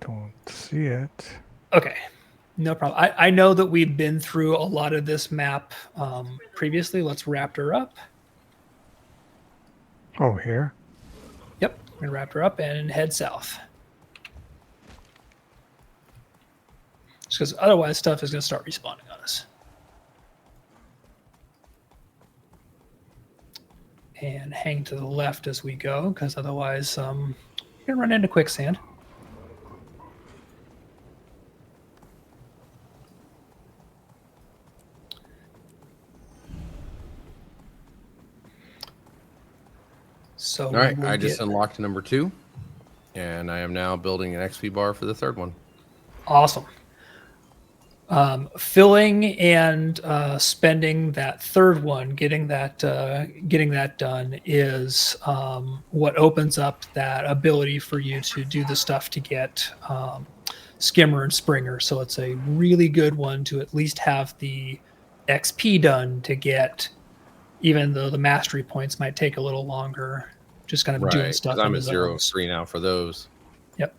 don't see it. Okay. No problem. I know that we've been through a lot of this map previously. Let's Raptor up. Oh, here? Yep, we're gonna Raptor up and head south. Just because otherwise stuff is gonna start respawning on us. And hang to the left as we go, because otherwise you're gonna run into quicksand. So all right, I just unlocked number 2, and I am now building an XP bar for the third one. Awesome. Filling and spending that third one, getting that done is what opens up that ability for you to do the stuff to get Skimmer and Springer. So it's a really good one to at least have the XP done to get, even though the mastery points might take a little longer. Just kind of doing stuff. I'm at 0 of 3 now for those. Yep.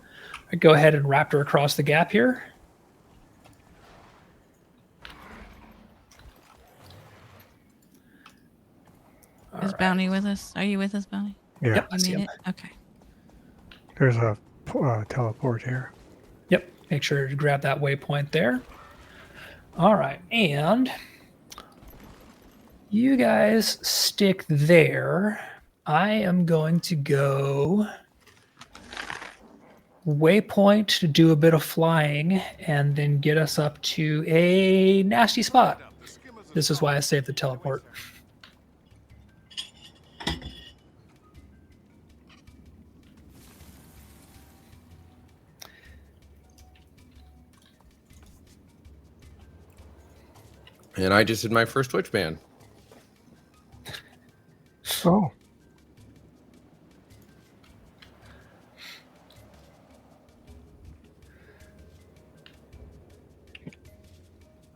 I go ahead and Raptor across the gap here. Is Bounty with us? Are you with us, Bounty? Yeah. Yep, You made it? Okay. There's a teleport here. Yep. Make sure to grab that waypoint there. All right. And you guys stick there. I am going to go waypoint to do a bit of flying and then get us up to a nasty spot. This is why I saved the teleport. And I just did my first Twitch ban. Oh.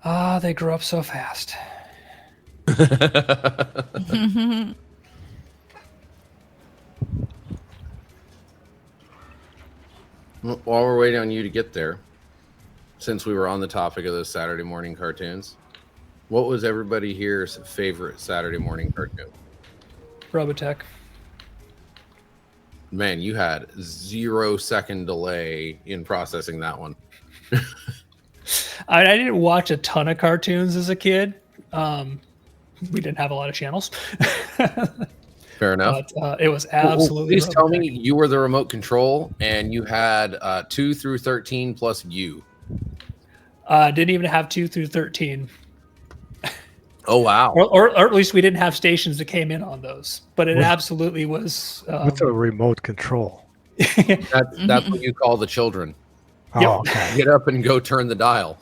Ah, they grow up so fast. While we're waiting on you to get there, since we were on the topic of those Saturday morning cartoons, what was everybody here's favorite Saturday morning cartoon? Robotech. Man, you had 0-second delay in processing that one. I didn't watch a ton of cartoons as a kid. We didn't have a lot of channels. Fair enough. But it was absolutely. Please tell me you were the remote control and you had 2 through 13 plus you. Didn't even have 2 through 13. Oh, wow. Or at least we didn't have stations that came in on those. But it absolutely was. What's a remote control? That's what you call the children. Oh, okay. Get up and go turn the dial.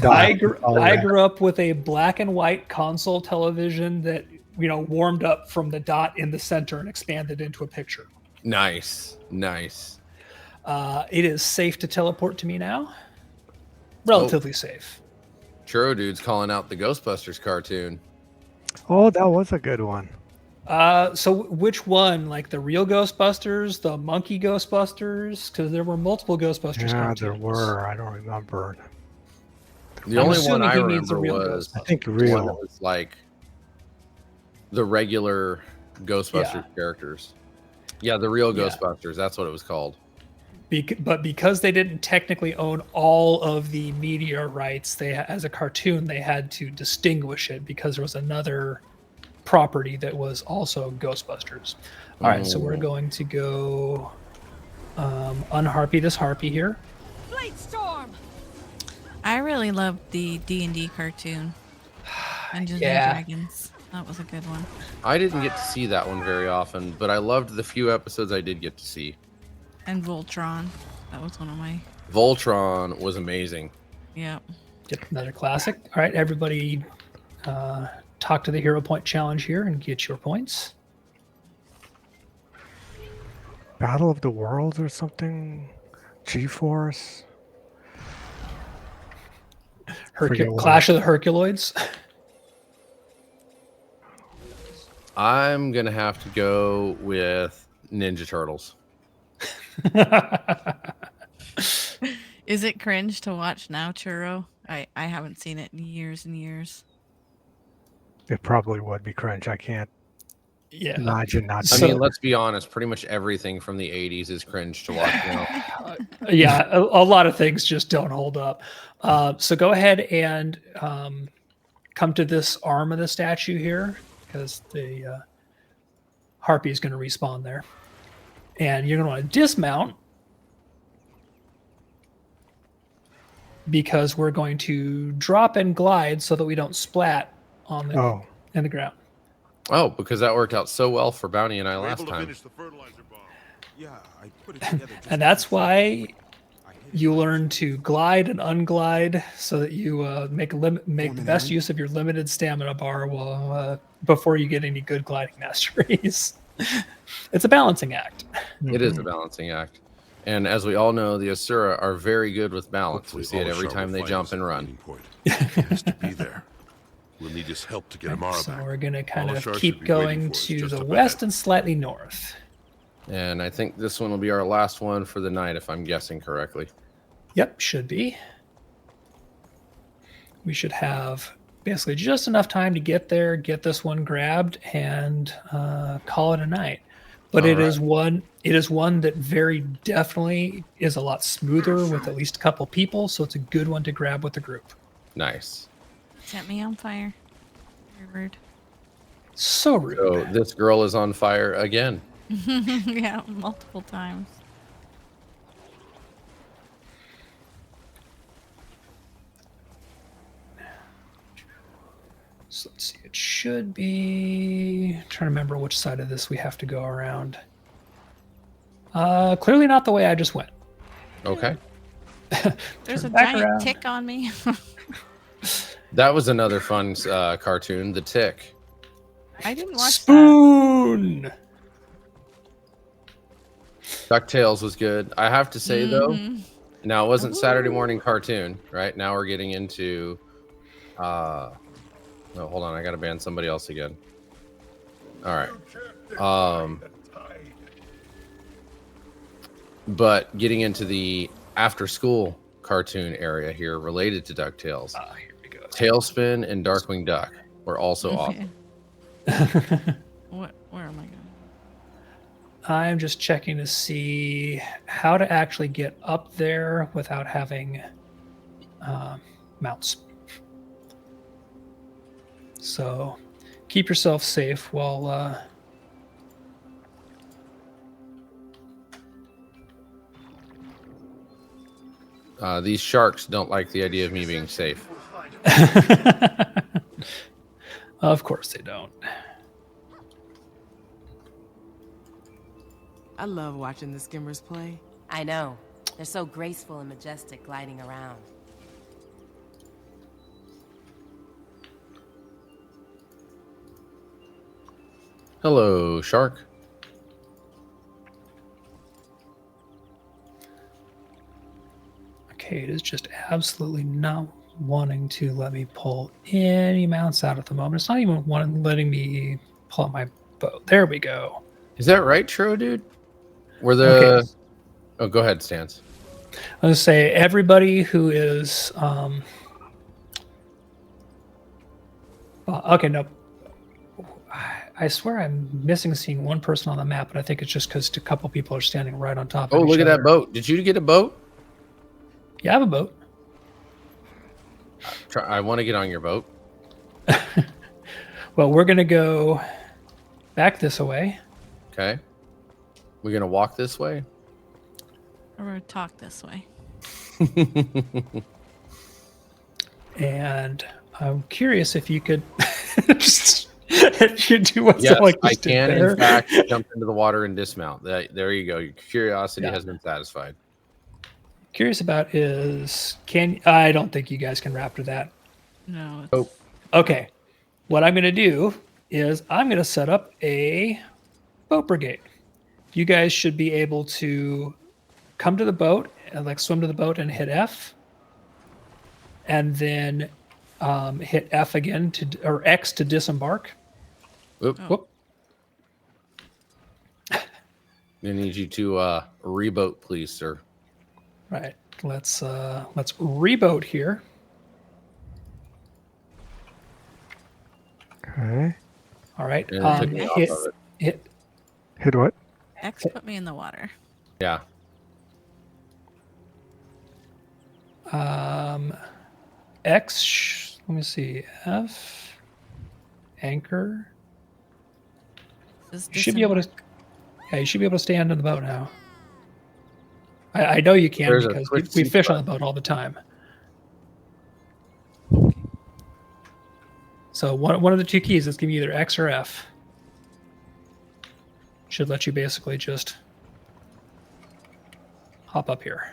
I grew up with a black and white console television that, warmed up from the dot in the center and expanded into a picture. Nice. It is safe to teleport to me now. Relatively safe. Churro Dude's calling out the Ghostbusters cartoon. Oh, that was a good one. So which one? Like the real Ghostbusters, the monkey Ghostbusters? Because there were multiple Ghostbusters cartoons. There were. I don't remember. The only one I remember was, I think one real. that was like the regular Ghostbusters characters. Yeah, the real Ghostbusters. That's what it was called. But because they didn't technically own all of the media rights, as a cartoon, they had to distinguish it because there was another property that was also Ghostbusters. All right, so we're going to go unharpy this harpy here. Blade Storm. I really loved the D&D cartoon, Dungeons and Dragons. That was a good one. I didn't get to see that one very often, but I loved the few episodes I did get to see. And Voltron. That was one of my... Voltron was amazing. Yeah. Yep, another classic. All right, everybody talk to the Hero Point Challenge here and get your points. Battle of the Worlds or something? G-Force? Clash of the Herculoids. I'm going to have to go with Ninja Turtles. Is it cringe to watch now, Churro? I haven't seen it in years and years. It probably would be cringe. I can't imagine not. I mean, let's be honest. Pretty much everything from the 80s is cringe to watch now. Yeah, a lot of things just don't hold up. So go ahead and come to this arm of the statue here, because the harpy is going to respawn there. And you're going to want to dismount, because we're going to drop and glide so that we don't splat on the in the ground. Oh, because that worked out so well for Bounty and I last time. Yeah, I put it together. And that's why you learn to glide and unglide, so that you make the best use of your limited stamina bar while before you get any good gliding masteries. It's a balancing act. It is a balancing act. And as we all know, the Asura are very good with balance. We see it every time they jump and run. He has to be there. We'll need his help to get Amara So back. we're going to kind of Alashar should keep be waiting going for us to just the up west and slightly north. And I think this one will be our last one for the night, if I'm guessing correctly. Yep, should be. We should have basically just enough time to get there, get this one grabbed, and call it a night. But it is one that very definitely is a lot smoother with at least a couple people, so it's a good one to grab with the group. Nice. Set me on fire. You're rude. So rude. So this girl is on fire again. Yeah, multiple times. So let's see, it should be... I'm trying to remember which side of this we have to go around. Clearly not the way I just went. Okay. There's a back giant around. tick on me. That was another fun cartoon, The Tick. I didn't watch Spoon! DuckTales was good. I have to say, though, Mhm. now it wasn't Saturday morning cartoon, right? Now we're getting into... No, hold on. I got to ban somebody else again. All right. But getting into the after-school cartoon area here related to DuckTales. Here we go. Tailspin and Darkwing Duck were also awesome. Where am I going? I'm just checking to see how to actually get up there without having mounts. So keep yourself safe while These sharks don't like the idea of me being safe. Of course they don't. I love watching the skimmers play. I know. They're so graceful and majestic gliding around. Hello, shark. Okay, it is just absolutely not wanting to let me pull any mounts out at the moment. It's not even letting me pull out my bow. There we go. Is that right, Tro, dude? Were the... Okay. Oh, go ahead, Stance. I was going to say, everybody who is... okay, no. I swear I'm missing seeing one person on the map, but I think it's just because a couple people are standing right on top of Oh, each look at other. that boat. Did you get a boat? Yeah, I have a boat. I want to get on your boat. Well, we're going to go back this way. Okay. We're going to walk this way? Or we're talk this way. And I'm curious if you could if you do what's Yes, like I can, in fact, jump into the water and dismount. There you go. Your curiosity has been satisfied. Curious about is I don't think you guys can raptor that. No. Oh. Okay. What I'm going to do is I'm going to set up a boat brigade. You guys should be able to come to the boat and like swim to the boat and hit F, and then hit F again or X to disembark. Whoop. Oh. Whoop. I need you to reboat, please, sir. Right. Let's reboat here. Okay. All right. And it took me off of it. Hit what? X put me in the water. Yeah. X. Let me see. F. Anchor. You should be able to. Yeah, you should be able to stand in the boat now. I know you can There's a because switch we seat fish on the button. boat all the time. So one of the two keys is going to be either X or F. Should let you basically just hop up here.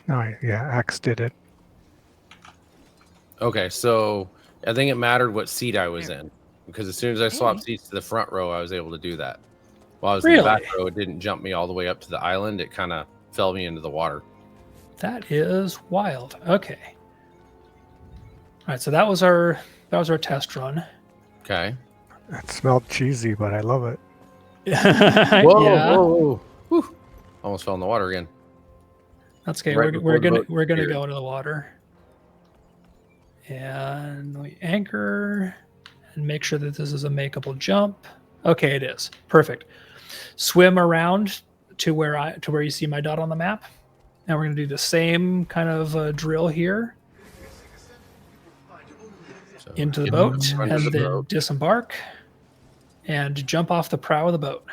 Oh, yeah, X did it. Okay, so I think it mattered what seat I was in because as soon as I swapped seats to the front row, I was able to do that. While I was in the back row, it didn't jump me all the way up to the island. It kind of fell me into the water. That is wild. Okay. All right, so that was our test run. Okay. It smelled cheesy, but I love it. Whoa, Yeah. whoa, whoa. Almost fell in the water again. That's okay. Right we're gonna before the boat go into the water, and we anchor and make sure that this is a makeable jump. Okay, it is perfect. Swim around to where you see my dot on the map, and we're gonna do the same kind of drill here. So into the boat, under and the then boat. disembark and jump off the prow of the boat.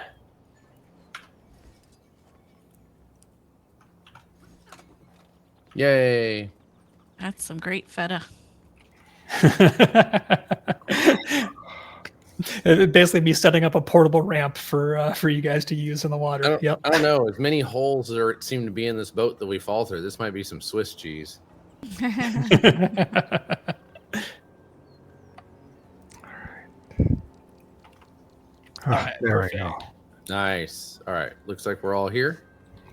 Yay. That's some great feta. It'd basically be setting up a portable ramp for you guys to use in the water. I don't know. As many holes there seem to be in this boat that we fall through, this might be some Swiss cheese. All right, there perfect. we go. Nice. All right. Looks like we're all here.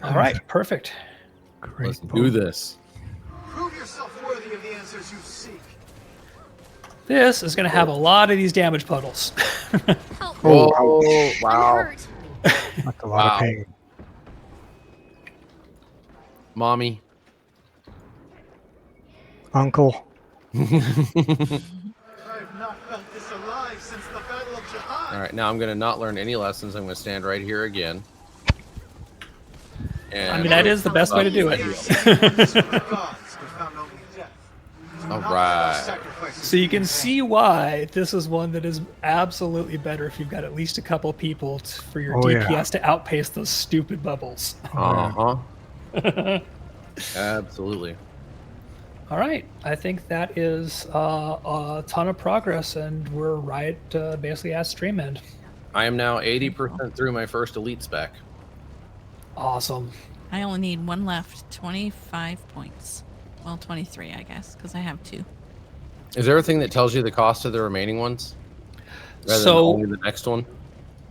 All right, perfect. Let's do this. Prove yourself worthy of the answers you seek. This is going to have a lot of these damage puddles. Oh, wow. That's a lot of pain. Mommy. Uncle. I've not felt this alive since the Battle of Jihad. All right. Now I'm going to not learn any lessons. I'm going to stand right here again. And I mean, that is the best way to do it. All right. So you can see why this is one that is absolutely better if you've got at least a couple people for your DPS to outpace those stupid bubbles. Uh-huh. Absolutely. All right. I think that is a ton of progress, and we're right basically at stream end. I am now 80% through my first elite spec. Awesome. I only need one left. 25 points. Well, 23, I guess, because I have 2. Is there a thing that tells you the cost of the remaining ones? Rather So than only the next one?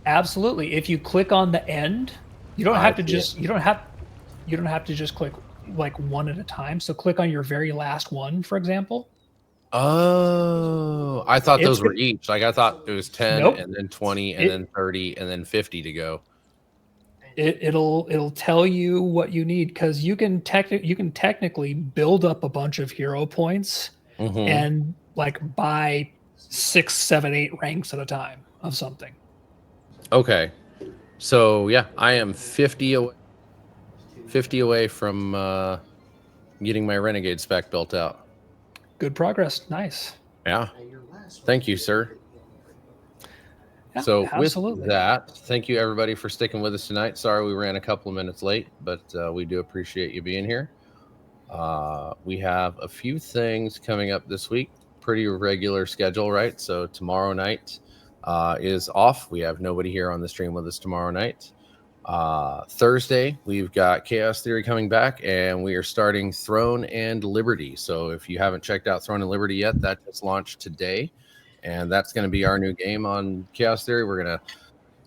Absolutely. If you click on the end, you don't have to just you don't have to just click like one at a time. So click on your very last one, for example. Oh, I thought those were each. Like I thought it was 10 Nope. and then 20 and then 30 and then 50 to go. It'll tell you what you need, because you can technically build up a bunch of hero points and like buy 6, 7, 8 ranks at a time of something. Okay. So yeah, I am 50 away from getting my Renegade spec built out. Good progress. Nice. Yeah. Thank you, sir. Yeah, So absolutely. with that, thank you everybody for sticking with us tonight. Sorry we ran a couple of minutes late, but we do appreciate you being here. We have a few things coming up this week. Pretty regular schedule, right? So tomorrow night is off. We have nobody here on the stream with us tomorrow night. Thursday, we've got Chaos Theory coming back, and we are starting Throne and Liberty. So if you haven't checked out Throne and Liberty yet, that just launched today. And that's going to be our new game on Chaos Theory. We're going to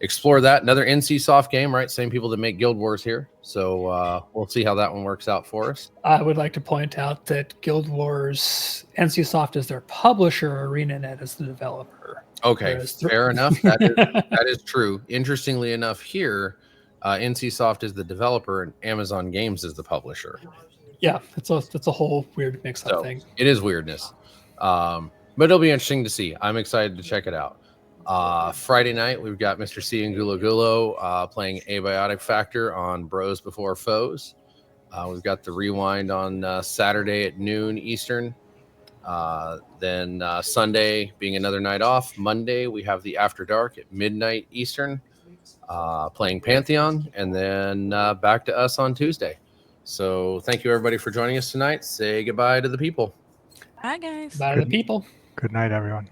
explore that. Another NCSoft game, right? Same people that make Guild Wars here. So we'll see how that one works out for us. I would like to point out that Guild Wars, NCSoft is their publisher, ArenaNet is the developer. Okay, fair enough. That is true. Interestingly enough, here, NCSoft is the developer and Amazon Games is the publisher. Yeah, it's a whole weird mix-up thing. It is weirdness. But it'll be interesting to see. I'm excited to check it out. Friday night, we've got Mr. C and Gulo Gulo playing Abiotic Factor on Bros Before Foes. We've got the rewind on Saturday at noon Eastern. Then Sunday being another night off. Monday, we have the After Dark at midnight Eastern, playing Pantheon. And then back to us on Tuesday. So thank you, everybody, for joining us tonight. Say goodbye to the people. Bye, guys. Bye to the people. Good night, everyone.